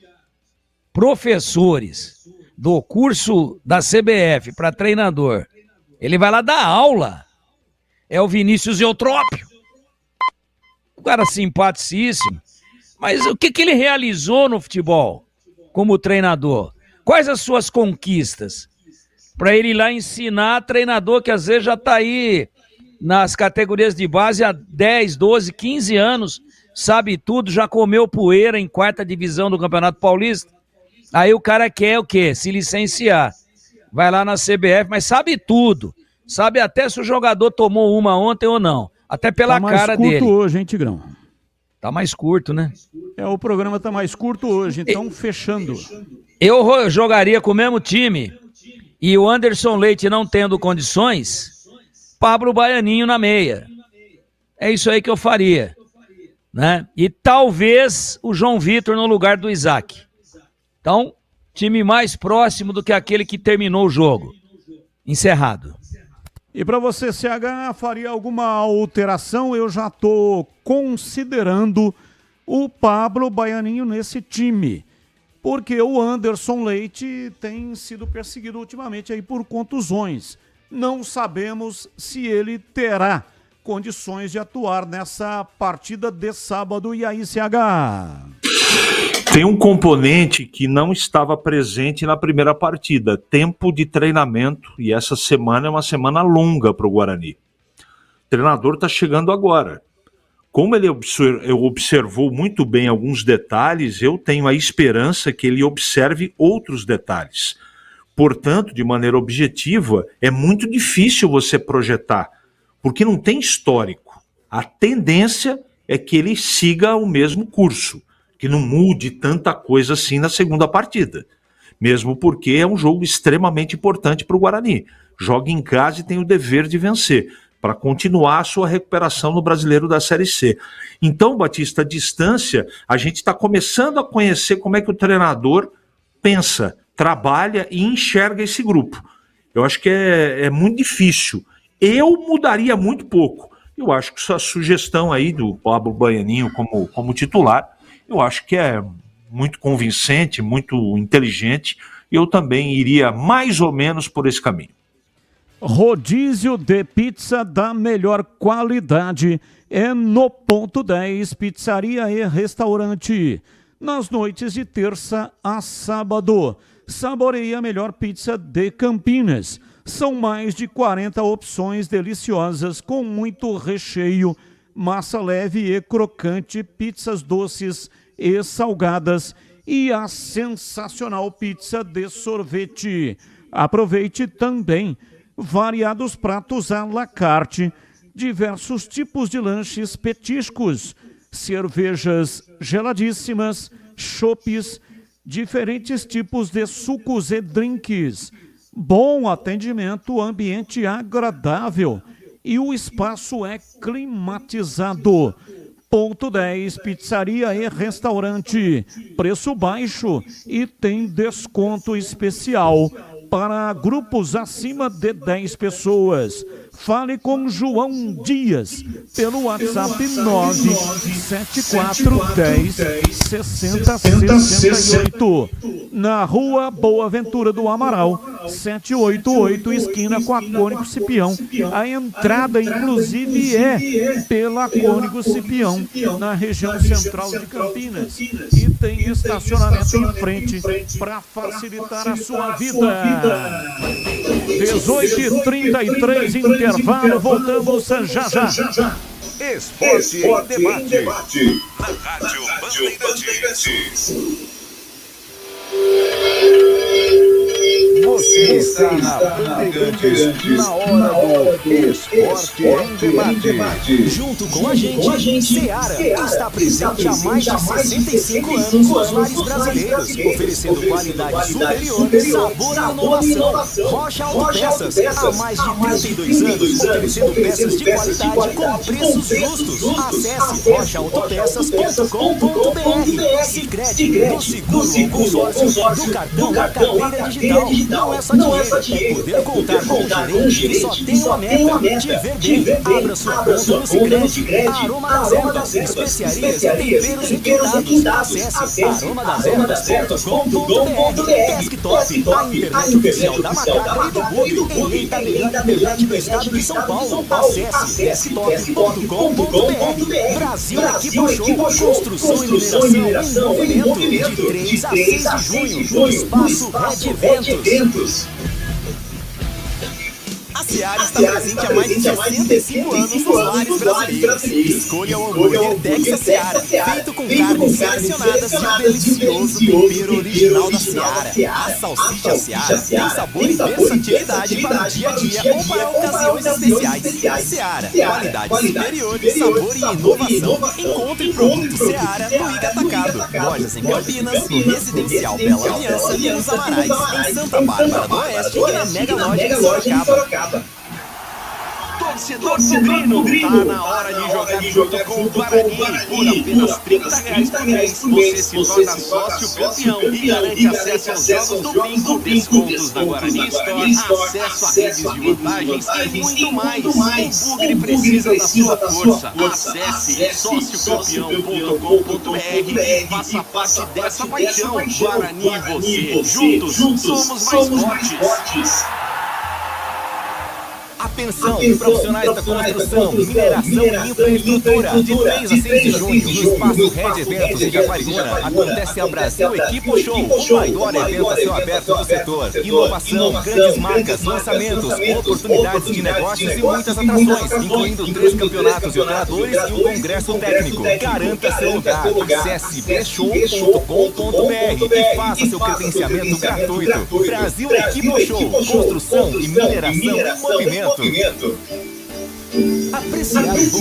professores do curso da CBF para treinador, ele vai lá dar aula, é o Vinícius Eutrópio. Um cara simpaticíssimo. Mas o que ele realizou no futebol como treinador? Quais as suas conquistas? Para ele ir lá ensinar treinador que às vezes já está aí nas categorias de base há 10, 12, 15 anos, sabe tudo, já comeu poeira em 4ª divisão do Campeonato Paulista. Aí o cara quer o quê? Se licenciar. Vai lá na CBF, mas sabe tudo. Sabe até se o jogador tomou uma ontem ou não. Até pela cara dele. Tá mais
curto hoje, hein, Tigrão?
Tá mais curto, né?
O programa tá mais curto hoje, então fechando.
Eu jogaria com o mesmo time e o Anderson Leite não tendo condições, Pablo Baianinho na meia. É isso aí que eu faria, né? E talvez o João Vitor no lugar do Isaac. Então, time mais próximo do que aquele que terminou o jogo. Encerrado.
E para você, CH, faria alguma alteração? Eu já estou considerando o Pablo Baianinho nesse time. Porque o Anderson Leite tem sido perseguido ultimamente aí por contusões. Não sabemos se ele terá condições de atuar nessa partida de sábado. E aí, CH?
Tem um componente que não estava presente na primeira partida, tempo de treinamento, e essa semana é uma semana longa para o Guarani. O treinador está chegando agora. como ele observou muito bem alguns detalhes, eu tenho a esperança que ele observe outros detalhes. Portanto, de maneira objetiva, é muito difícil você projetar, porque não tem histórico. A tendência é que ele siga o mesmo curso, que não mude tanta coisa assim na segunda partida. Mesmo porque é um jogo extremamente importante para o Guarani. Joga em casa e tem o dever de vencer, para continuar a sua recuperação no Brasileiro da Série C. Então, Batista, à distância, a gente está começando a conhecer como é que o treinador pensa, trabalha e enxerga esse grupo. Eu acho que é muito difícil. Eu mudaria muito pouco. Eu acho que essa sugestão aí do Pablo Baianinho como titular, eu acho que é muito convincente, muito inteligente. Eu também iria mais ou menos por esse caminho.
Rodízio de pizza da melhor qualidade é no Ponto 10, pizzaria e restaurante. Nas noites de terça a sábado, saboreie a melhor pizza de Campinas. São mais de 40 opções deliciosas com muito recheio, massa leve e crocante, pizzas doces e salgadas e a sensacional pizza de sorvete. Aproveite também variados pratos à la carte, diversos tipos de lanches petiscos, cervejas geladíssimas, chopes, diferentes tipos de sucos e drinks, bom atendimento, ambiente agradável e o espaço é climatizado. Ponto 10, pizzaria e restaurante, preço baixo e tem desconto especial para grupos acima de 10 pessoas. Fale com João Dias pelo WhatsApp 974106068 na Rua Boa Ventura do Amaral, 788, esquina com a Cônigo Cipião. A entrada, inclusive, é pela Cônigo Cipião, na região central de Campinas. E tem estacionamento em frente para facilitar a sua vida. 18h33, intervalo, voltamos já já.
Esporte em debate.
Na Rádio Bandeirantes.
Você está na Bandeirantes, na hora do Esporte em Debate.
Junto com a gente, Seara está presente há mais de 65 anos nos lares brasileiros, oferecendo qualidade superior, sabor e inovação. Rocha Autopeças, há mais de 32 anos, oferecendo peças de qualidade com preços justos. Acesse rochaautopeças.com.br. Sicredi, do seguro ao consórcio, do cartão à carteira digital. Não é só dinheiro, é poder contar com o gerente que só tem uma meta, te ver bem. Abra sua conta no Sicredi. Aroma das Ervas, especiarias e temperos requintados. Acesse aromadas-ervas.com.br. Desktop, a internet oficial da Macaca e do Bugre. Eleita a melhor internet do estado de São Paulo. Acesse desktop.com.br. Brasil Equipo Show, construção e mineração em movimento, de 3 a 6 de junho, no espaço Red Eventos.
A Seara está presente há mais de 65 anos nos lares brasileiros. Escolha o hambúrguer Texas Seara, feito com carnes selecionadas e o delicioso tempero original da Seara. A salsicha Seara tem sabor e versatilidade para o dia a dia ou para ocasiões especiais. Seara, qualidade superior, sabor e inovação. Encontre produto Seara no Iga Atacado. Lojas em Campinas, no Residencial Bela Aliança e nos Amarais, em Santa Bárbara do Oeste e na Mega Loja em Sorocaba.
Torcedor Bugrino, tá na hora de jogar junto com o Guarani. Por apenas R$30 por mês, você se torna sócio campeão e garante acesso aos jogos do Brinco, descontos da Guarani Store, acesso a redes de vantagens e muito mais. O Bugre precisa da sua força. Acesse sociocampeão.com.br e faça parte dessa paixão. Guarani e você, juntos somos mais fortes.
Atenção, profissionais da construção, mineração e infraestrutura. De 3 a 6 de junho, no Espaço Red Eventos em Jaguariúna, acontece a Brasil Equipo Show, o maior evento a céu aberto do setor. Inovação, grandes marcas, lançamentos, oportunidades de negócios e muitas atrações, incluindo 3 campeonatos de operadores e um congresso técnico. Garanta seu lugar. Acesse bshow.com.br e faça seu credenciamento gratuito. Brasil Equipo Show, construção e mineração em movimento.
Apreciar o bom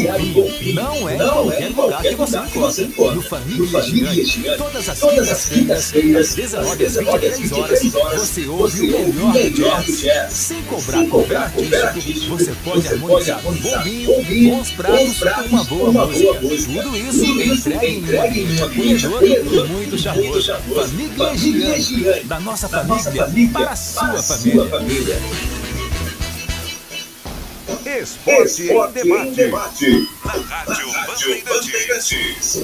vinho não é em qualquer lugar que você encontra. No Família Gigante, todas as quintas-feiras, das 19 às 23 horas, você ouve o melhor do jazz. Sem cobrar qualquer artístico, você pode harmonizar um bom vinho, bons pratos com uma boa música. Tudo isso entregue em um ambiente acolhedor e muito charmoso. Família Gigante, da nossa família para a sua família.
Esporte em debate. Na Rádio Bandeirantes.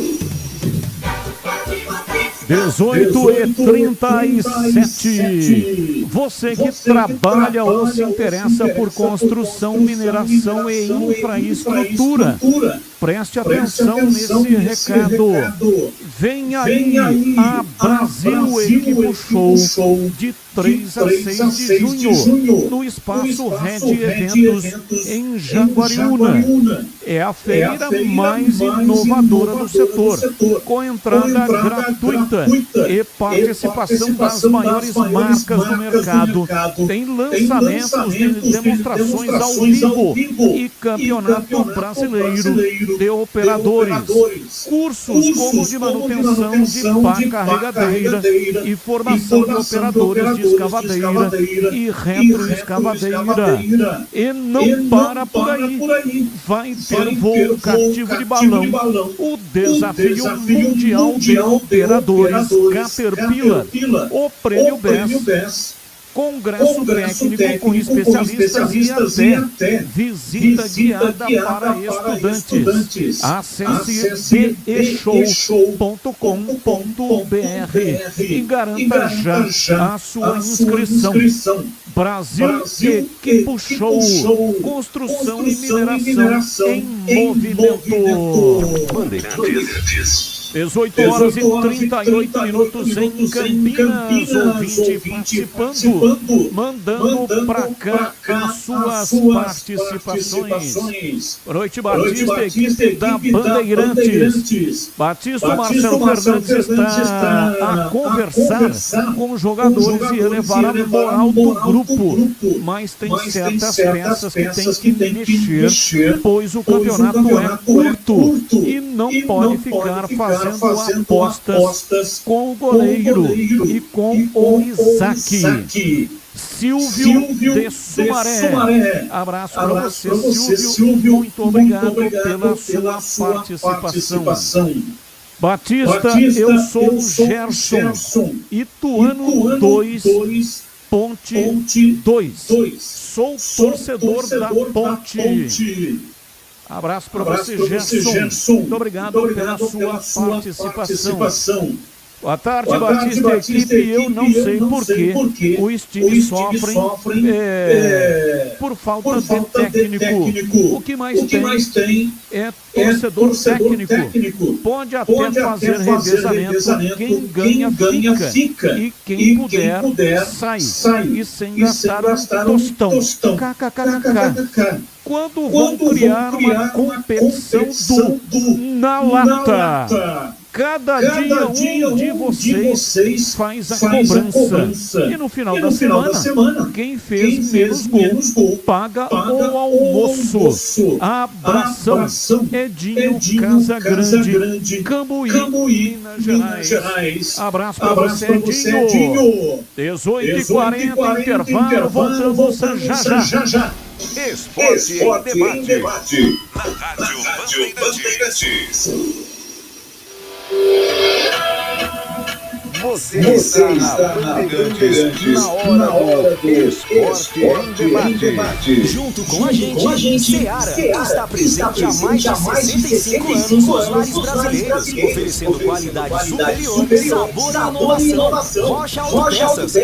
18h37. Você que trabalha ou se interessa por construção, mineração e infraestrutura, preste atenção nesse recado. Vem aí a Brasil Equipo Show de 3 a 6 de junho no Espaço Red Eventos em Jaguariúna. É a feira mais inovadora do setor, com entrada gratuita e participação das maiores marcas do mercado. Tem lançamentos de demonstrações ao vivo e campeonato brasileiro de operadores. Cursos como de manutenção de pá carregadeira e formação de operadores de escavadeira e retroescavadeira. E não para por aí. Vai ter voo cativo de balão, o desafio mundial de operadores Caterpillar, o prêmio BES, congresso técnico com especialistas e até visita guiada para estudantes. Acesse beshow.com.br e garanta já a sua inscrição. Brasil Equipo Show, construção e mineração em movimento. 18 horas e 38 minutos em Campinas, ouvinte participando, mandando pra cá as suas participações. Boa noite, Batista, equipe da Bandeirantes. Batista, Marcelo Fernandes está a conversar com os jogadores e elevar a moral do grupo, mas tem certas peças que tem que mexer, pois o campeonato é curto e não pode ficar fazendo apostas com o goleiro e com o Isaac. Silvio de Sumaré. Abraço para você, Silvio. Muito obrigado pela sua participação. Batista, eu sou o Gerson, Ituano 2, Ponte 2. Sou torcedor da Ponte. Abraço para você, Gerson. Muito obrigado pela sua participação. Boa tarde, Batista, equipe. Eu não sei por que os times sofrem por falta de técnico. O que mais tem é torcedor técnico. Pode até fazer revezamento. Quem ganha fica. E quem puder sai. E sem gastar um tostão. KKKK. Quando vão criar uma competição do Na Lata? Cada dia um de vocês faz a cobrança. E no final da semana, quem fez menos gol paga o almoço. Abração, Edinho Casagrande, Cambuí, Minas Gerais. Abraço para você, Edinho. 18h40, intervalo, voltamos já.
Esporte em debate. Na Rádio Bandeirantes.
Você está na Bandeirantes, na hora do Esporte em Debate.
Junto com a gente, Seara está presente há mais de 65 anos nos lares brasileiros, oferecendo qualidade superior, sabor e inovação. Rocha Autopeças,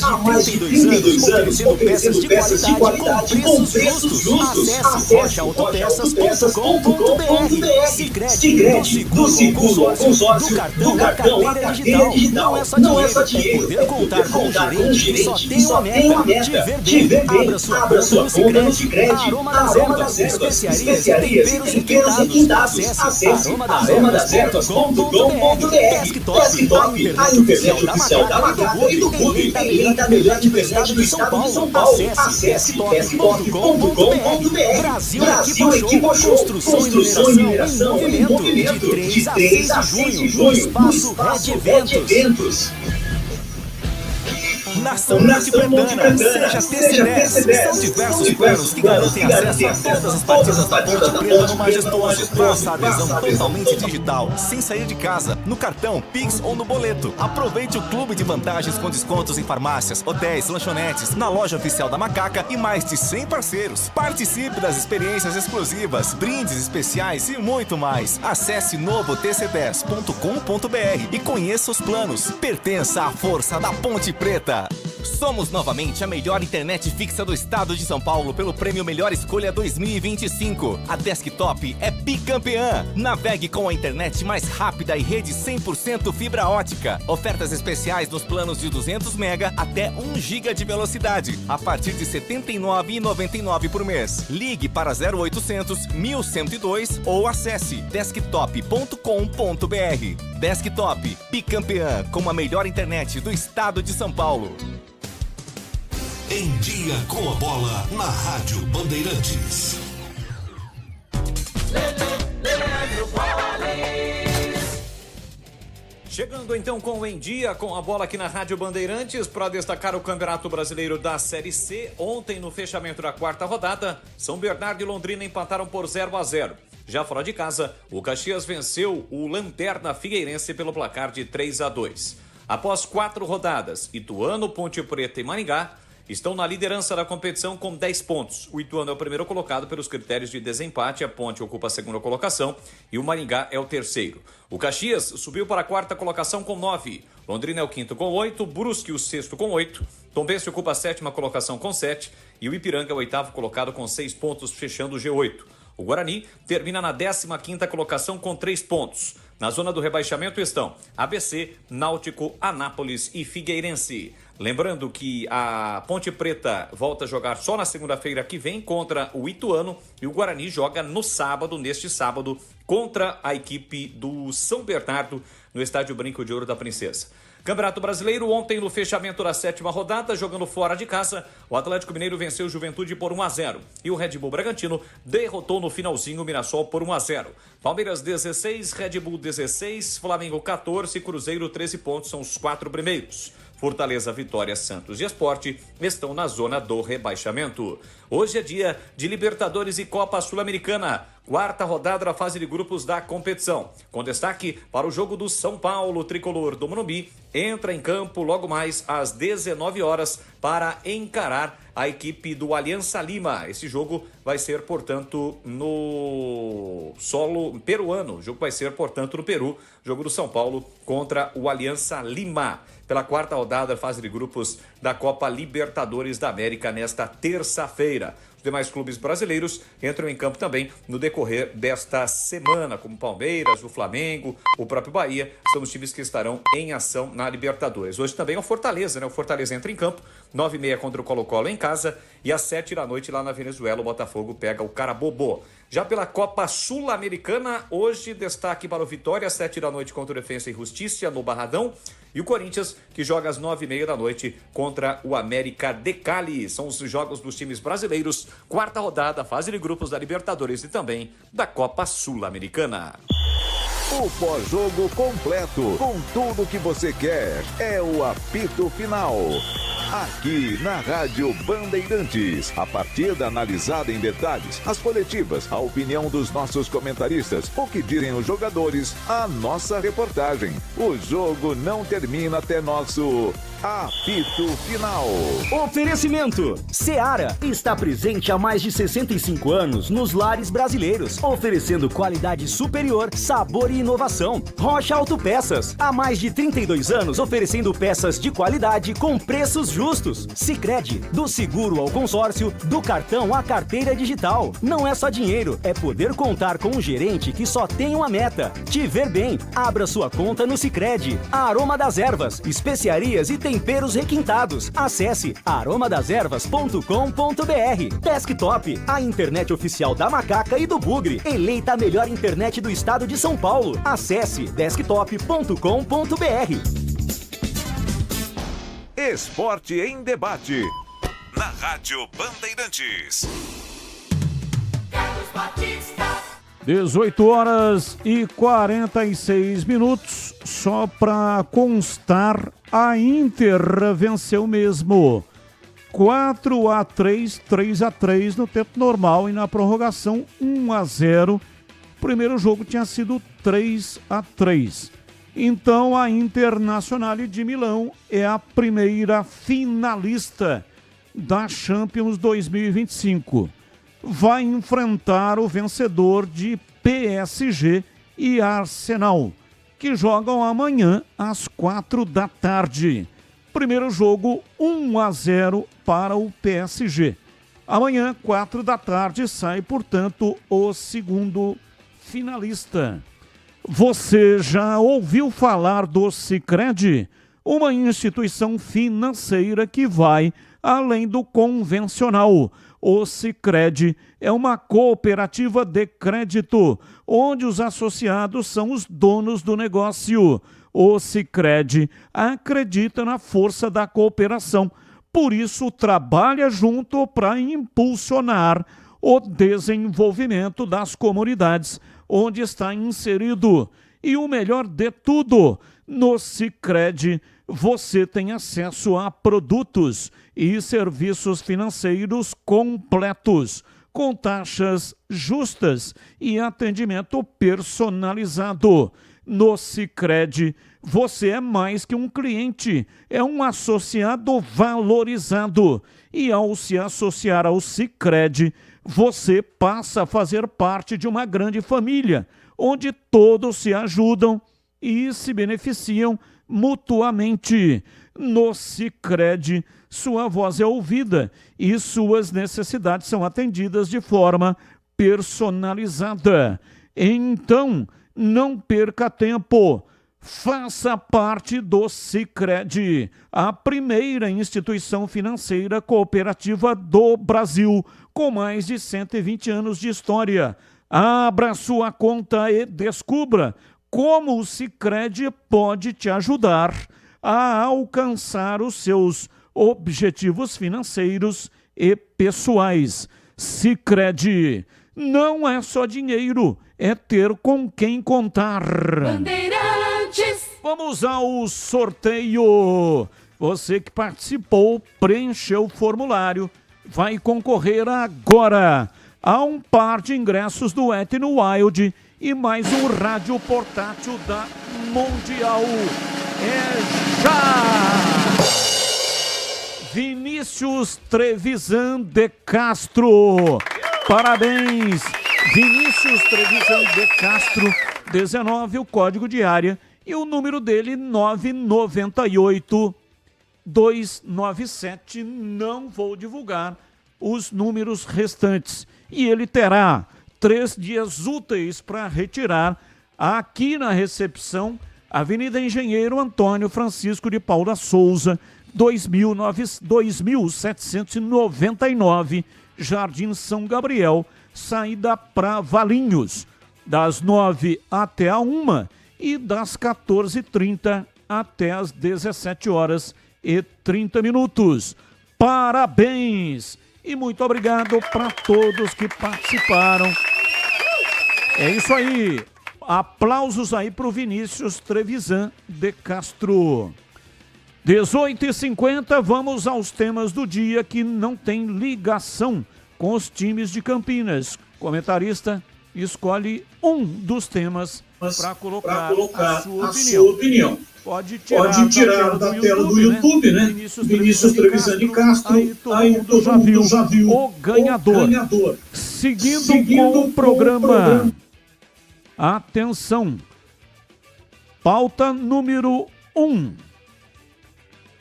há mais de 32 anos, oferecendo peças de qualidade com preços justos. Acesse rochaautopeças.com.br. Sicredi, do seguro ao consórcio, do cartão à carteira digital. Não é só dinheiro, é poder contar com um gerente que só tem uma meta, te ver bem. Abra sua conta no Sicredi. Aroma das Ervas, especiarias e temperos requintados. Acesse aromadas.com.br. Desktop, a internet oficial da Macaca e do Bugre. Eleita a melhor internet do estado de São Paulo. Acesse desktop.com.br. Brasil Equipo Show. Construção e mineração em movimento. De 3 a 6 de junho, no Espaço Red Eventos.
Nação Multipretana, seja TC10. São diversos planos que garantem acesso a todas as partidas da Ponte Preta no Majestoso. Faça a adesão totalmente digital, sem sair de casa, no cartão, Pix ou no boleto. Aproveite o clube de vantagens com descontos em farmácias, hotéis, lanchonetes, na loja oficial da Macaca e mais de 100 parceiros. Participe das experiências exclusivas, brindes especiais e muito mais. Acesse novotc10.com.br e conheça os planos. Pertença à força da Ponte Preta. Somos novamente a melhor internet fixa do estado de São Paulo pelo prêmio Melhor Escolha 2025. A Desktop é bicampeã. Navegue com a internet mais rápida e rede 100% fibra ótica. Ofertas especiais nos planos de 200 MB até 1 GB de velocidade, a partir de R$ 79,99 por mês. Ligue para 0800 1102 ou acesse desktop.com.br. Desktop, bicampeã com a melhor internet do estado de São Paulo.
Em Dia com a Bola, na Rádio Bandeirantes.
Chegando então com o Em Dia com a Bola aqui na Rádio Bandeirantes para destacar o Campeonato Brasileiro da Série C. Ontem, no fechamento da quarta rodada, São Bernardo e Londrina empataram por 0-0. Já fora de casa, o Caxias venceu o Lanterna Figueirense pelo placar de 3-2. Após 4 rodadas, Ituano, Ponte Preta e Maringá estão na liderança da competição com 10 pontos. O Ituano é o primeiro colocado pelos critérios de desempate, a Ponte ocupa a segunda colocação e o Maringá é o terceiro. O Caxias subiu para a quarta colocação com 9. Londrina é o quinto com 8, Brusque o sexto com 8, Tombense ocupa a sétima colocação com 7 e o Ipiranga é o oitavo colocado com 6 pontos, fechando o G8. O Guarani termina na 15ª colocação com 3 pontos. Na zona do rebaixamento estão ABC, Náutico, Anápolis e Figueirense. Lembrando que a Ponte Preta volta a jogar só na segunda-feira que vem contra o Ituano e o Guarani joga no sábado, neste sábado, contra a equipe do São Bernardo no Estádio Brinco de Ouro da Princesa. Campeonato Brasileiro, ontem no fechamento da 7ª rodada, jogando fora de casa, o Atlético Mineiro venceu o Juventude por 1-0 e o Red Bull Bragantino derrotou no finalzinho o Mirassol por 1-0. Palmeiras 16, Red Bull 16, Flamengo 14, Cruzeiro 13 pontos, são os 4 primeiros. Fortaleza, Vitória, Santos e Sport estão na zona do rebaixamento. Hoje é dia de Libertadores e Copa Sul-Americana, quarta rodada da fase de grupos da competição. Com destaque para o jogo do São Paulo, tricolor do Morumbi entra em campo logo mais às 19 horas para encarar a equipe do Aliança Lima. Esse jogo vai ser, portanto, no solo peruano. O jogo vai ser, portanto, no Peru. Jogo do São Paulo contra o Aliança Lima. Pela quarta rodada, fase de grupos da Copa Libertadores da América nesta terça-feira. Os demais clubes brasileiros entram em campo também no decorrer desta semana, como Palmeiras, o Flamengo, o próprio Bahia, são os times que estarão em ação na Libertadores. Hoje também é o Fortaleza, né? O Fortaleza entra em campo, 9h30 contra o Colo-Colo em casa e às 7 da noite lá na Venezuela o Botafogo pega o Carabobo. Já pela Copa Sul-Americana, hoje destaque para o Vitória, às 7 da noite contra o Defensa e Justiça no Barradão. E o Corinthians, que joga às 9h30 da noite contra o América de Cali. São os jogos dos times brasileiros, quarta rodada, fase de grupos da Libertadores e também da Copa Sul-Americana.
O pós-jogo completo, com tudo que você quer, é o apito final. aqui na Rádio Bandeirantes. A partida analisada em detalhes, as coletivas, a opinião dos nossos comentaristas, o que direm os jogadores, a nossa reportagem. O jogo não termina até nosso apito final.
Oferecimento: Seara está presente há mais de 65 anos nos lares brasileiros, oferecendo qualidade superior, sabor e inovação. Rocha Autopeças, há mais de 32 anos oferecendo peças de qualidade com preços justos. Sicredi, do seguro ao consórcio, do cartão à carteira digital. Não é só dinheiro, é poder contar com um gerente que só tem uma meta: te ver bem. Abra sua conta no Sicredi. Aroma das Ervas, especiarias e temperos requintados. Acesse aromadeservas.com.br. Desktop, a internet oficial da Macaca e do Bugre. Eleita a melhor internet do estado de São Paulo. Acesse desktop.com.br.
Esporte em Debate, na Rádio Bandeirantes.
18 horas e 46 minutos. Só para constar, a Inter venceu mesmo 4-3, 3-3 no tempo normal e na prorrogação 1-0. O primeiro jogo tinha sido 3-3. Então a Internacional de Milão é a primeira finalista da Champions 2025. Vai enfrentar o vencedor de PSG e Arsenal, que jogam amanhã às 4 da tarde. Primeiro jogo 1-0 para o PSG. Amanhã, 4 da tarde, sai, portanto, o segundo finalista. Você já ouviu falar do Sicredi? Uma instituição financeira que vai além do convencional. O Sicredi é uma cooperativa de crédito, onde os associados são os donos do negócio. O Sicredi acredita na força da cooperação, por isso trabalha junto para impulsionar o desenvolvimento das comunidades onde está inserido. E o melhor de tudo, no Sicredi você tem acesso a produtos e serviços financeiros completos, com taxas justas e atendimento personalizado. No Sicredi, você é mais que um cliente, é um associado valorizado. E ao se associar ao Sicredi, você passa a fazer parte de uma grande família, onde todos se ajudam e se beneficiam mutuamente. No Sicredi, sua voz é ouvida e suas necessidades são atendidas de forma personalizada. Então, não perca tempo. Faça parte do Sicredi, a primeira instituição financeira cooperativa do Brasil, com mais de 120 anos de história. Abra sua conta e descubra como o Sicredi pode te ajudar a alcançar os seus objetivos financeiros e pessoais. Sicredi não é só dinheiro, é ter com quem contar.
Bandeirantes.
Vamos ao sorteio. Você que participou, preencheu o formulário, vai concorrer agora a um par de ingressos do Etno Wild e mais um rádio portátil da Mundial. É já! Vinícius Trevisan de Castro. Parabéns, Vinícius Trevisan de Castro, 19, o código de área e o número dele 998-297. Não vou divulgar os números restantes. E ele terá 3 dias úteis para retirar aqui na recepção, Avenida Engenheiro Antônio Francisco de Paula Souza, 2799, Jardim São Gabriel, saída para Valinhos, das 9 até a 1 e das 14h30 até as 17h30. Parabéns! E muito obrigado para todos que participaram. É isso aí. Aplausos aí para o Vinícius Trevisan de Castro. 18h50, vamos aos temas do dia que não tem ligação com os times de Campinas. Comentarista escolhe um dos temas para colocar a sua opinião. Pode tirar da tela do YouTube, né? Vinícius Trevisan Castro, aí todo mundo já viu o ganhador. Seguindo com o programa. Atenção. Pauta número 1.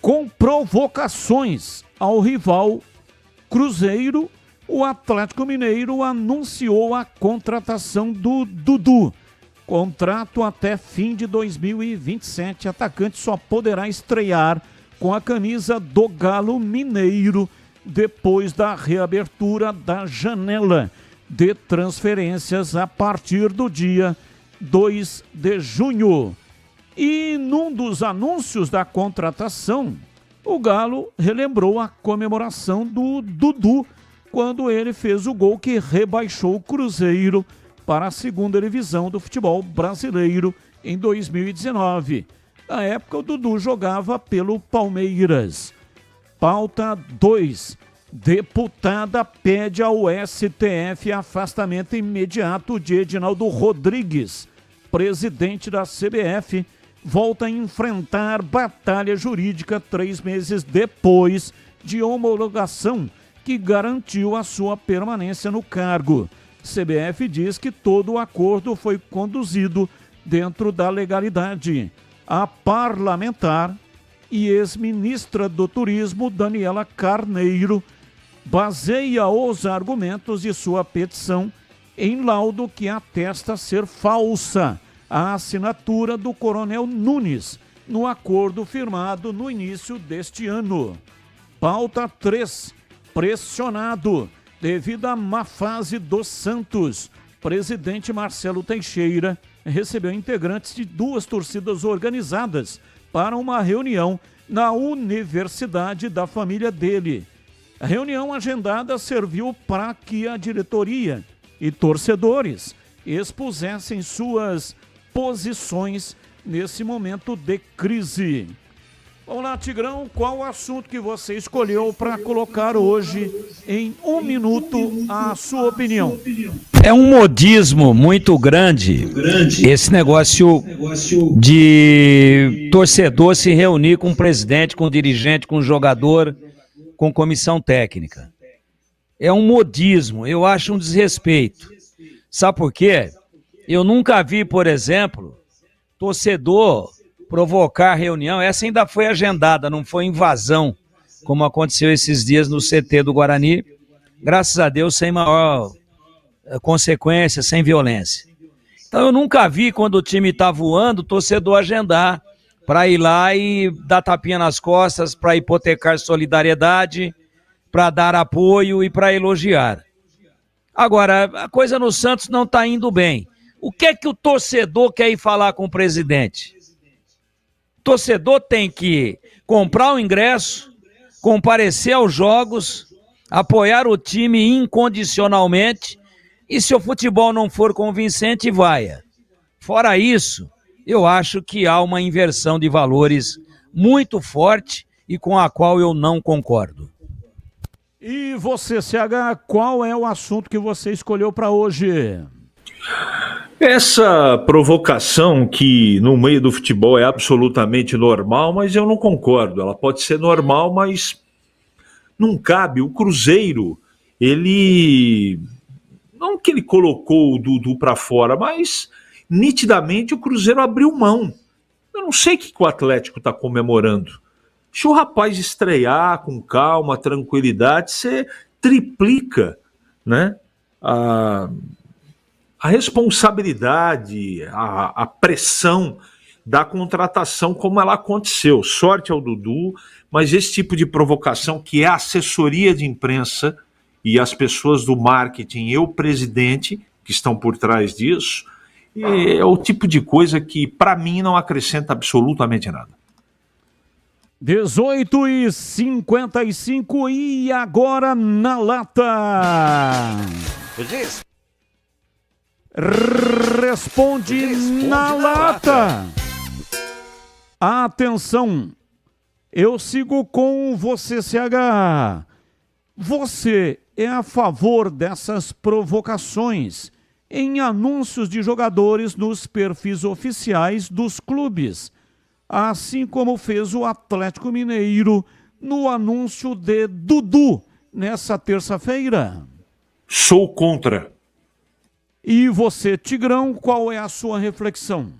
Com provocações ao rival Cruzeiro, o Atlético Mineiro anunciou a contratação do Dudu. Contrato até fim de 2027. Atacante só poderá estrear com a camisa do Galo Mineiro depois da reabertura da janela de transferências a partir do dia 2 de junho. E num dos anúncios da contratação, o Galo relembrou a comemoração do Dudu quando ele fez o gol que rebaixou o Cruzeiro para a segunda divisão do futebol brasileiro em 2019. Na época, o Dudu jogava pelo Palmeiras. Pauta 2. Deputada pede ao STF afastamento imediato de Edinaldo Rodrigues. Presidente da CBF volta a enfrentar batalha jurídica 3 meses depois de homologação que garantiu a sua permanência no cargo. CBF diz que todo o acordo foi conduzido dentro da legalidade. A parlamentar e ex-ministra do Turismo, Daniela Carneiro, baseia os argumentos de sua petição em laudo que atesta ser falsa a assinatura do Coronel Nunes no acordo firmado no início deste ano. Pauta 3. Pressionado devido à má fase do Santos, presidente Marcelo Teixeira recebeu integrantes de 2 torcidas organizadas para uma reunião na universidade da família dele. A reunião agendada serviu para que a diretoria e torcedores expusessem suas posições nesse momento de crise. Vamos lá, Tigrão, qual o assunto que você escolheu para colocar hoje em 1 minuto a sua opinião?
É um modismo muito grande esse negócio de torcedor se reunir com o presidente, com o dirigente, com o jogador, com comissão técnica. É um modismo, eu acho um desrespeito. Sabe por quê? Eu nunca vi, por exemplo, torcedor provocar reunião. Essa ainda foi agendada, não foi invasão, como aconteceu esses dias no CT do Guarani. Graças a Deus, sem maior consequência, sem violência. Então eu nunca vi, quando o time está voando, o torcedor agendar para ir lá e dar tapinha nas costas, para hipotecar solidariedade, para dar apoio e para elogiar. Agora, a coisa no Santos não está indo bem. O que é que o torcedor quer ir falar com o presidente? O torcedor tem que comprar o ingresso, comparecer aos jogos, apoiar o time incondicionalmente e, se o futebol não for convincente, vaia. Fora isso, eu acho que há uma inversão de valores muito forte e com a qual eu não concordo.
E você, CH, qual é o assunto que você escolheu para hoje?
Essa provocação que no meio do futebol é absolutamente normal, mas eu não concordo. Ela pode ser normal, mas não cabe. O Cruzeiro, ele... não que ele colocou o Dudu para fora, mas nitidamente o Cruzeiro abriu mão. Eu não sei o que o Atlético está comemorando. Deixa o rapaz estrear com calma, tranquilidade, você triplica, né, a responsabilidade, a pressão da contratação como ela aconteceu. Sorte ao Dudu, mas esse tipo de provocação, que é a assessoria de imprensa e as pessoas do marketing e o presidente que estão por trás disso, é o tipo de coisa que, para mim, não acrescenta absolutamente nada.
18h55 e agora na lata. Responde na lata. Atenção. Eu sigo com você, CH. Você é a favor dessas provocações em anúncios de jogadores nos perfis oficiais dos clubes, assim como fez o Atlético Mineiro no anúncio de Dudu nessa terça-feira?
Sou contra.
E você, Tigrão, qual é a sua reflexão?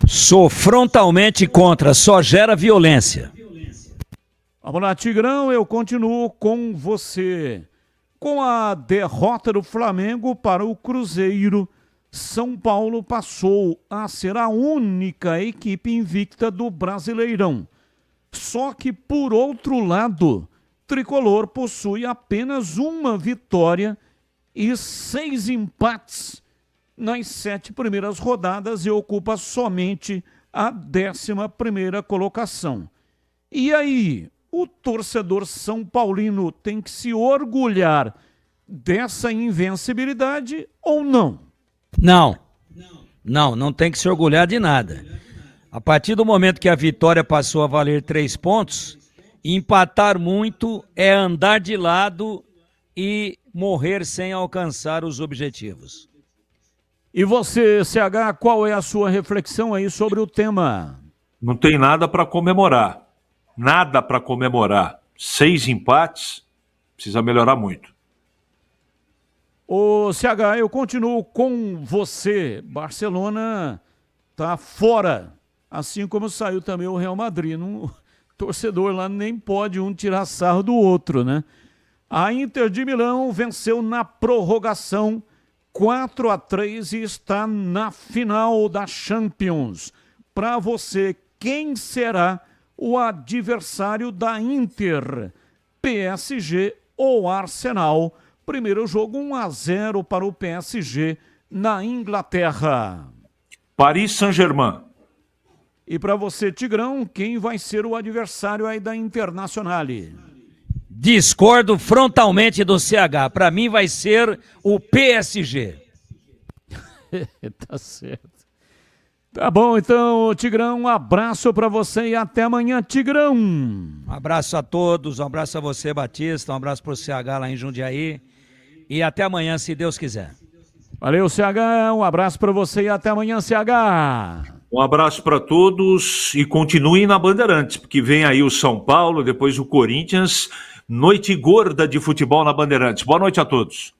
Sou frontalmente contra, só gera violência.
Vamos lá, Tigrão, eu continuo com você. Com a derrota do Flamengo para o Cruzeiro, São Paulo passou a ser a única equipe invicta do Brasileirão. Só que, por outro lado, Tricolor possui apenas uma vitória e 6 empates nas 7 primeiras rodadas e ocupa somente a 11ª colocação. E aí, o torcedor são paulino tem que se orgulhar dessa invencibilidade ou não?
Não tem que se orgulhar de nada. A partir do momento que a vitória passou a valer 3 pontos, empatar muito é andar de lado e morrer sem alcançar os objetivos.
E você, CH, qual é a sua reflexão aí sobre o tema?
Não tem nada para comemorar. Nada para comemorar. 6 empates, precisa melhorar muito.
Ô, CH, eu continuo com você. Barcelona tá fora, assim como saiu também o Real Madrid. O torcedor lá nem pode um tirar sarro do outro, né? A Inter de Milão venceu na prorrogação 4-3 e está na final da Champions. Para você, quem será o adversário da Inter? PSG ou Arsenal? Primeiro jogo 1-0 para o PSG na Inglaterra.
Paris Saint-Germain.
E para você, Tigrão, quem vai ser o adversário aí da Internazionale?
Discordo frontalmente do CH. Para mim vai ser o PSG.
Tá certo. Tá bom, então, Tigrão, um abraço para você e até amanhã, Tigrão.
Um abraço a todos, um abraço a você, Batista, um abraço pro CH lá em Jundiaí e até amanhã, se Deus quiser.
Valeu, CH, um abraço para você e até amanhã, CH.
Um abraço para todos e continuem na Bandeirantes, porque vem aí o São Paulo, depois o Corinthians, noite gorda de futebol na Bandeirantes. Boa noite a todos.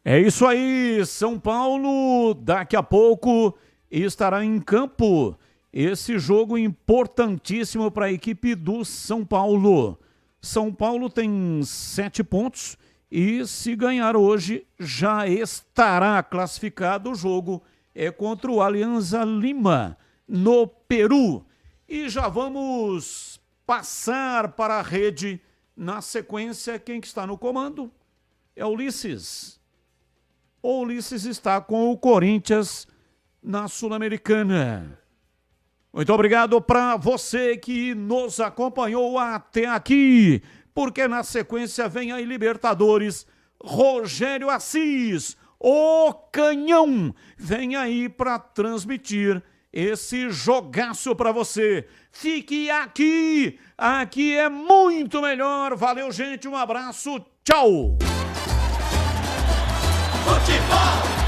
É isso aí, São Paulo, daqui a pouco estará em campo esse jogo importantíssimo para a equipe do São Paulo. São Paulo tem 7 pontos e se ganhar hoje já estará classificado. O jogo é contra o Alianza Lima, no Peru. E já vamos passar para a rede. Na sequência, quem que está no comando é o Ulisses. O Ulisses está com o Corinthians na Sul-Americana. Muito obrigado para você que nos acompanhou até aqui, porque na sequência vem aí Libertadores. Rogério Assis, o canhão, vem aí para transmitir esse jogaço para você. Fique aqui, aqui é muito melhor. Valeu, gente, um abraço, tchau.
Futebol.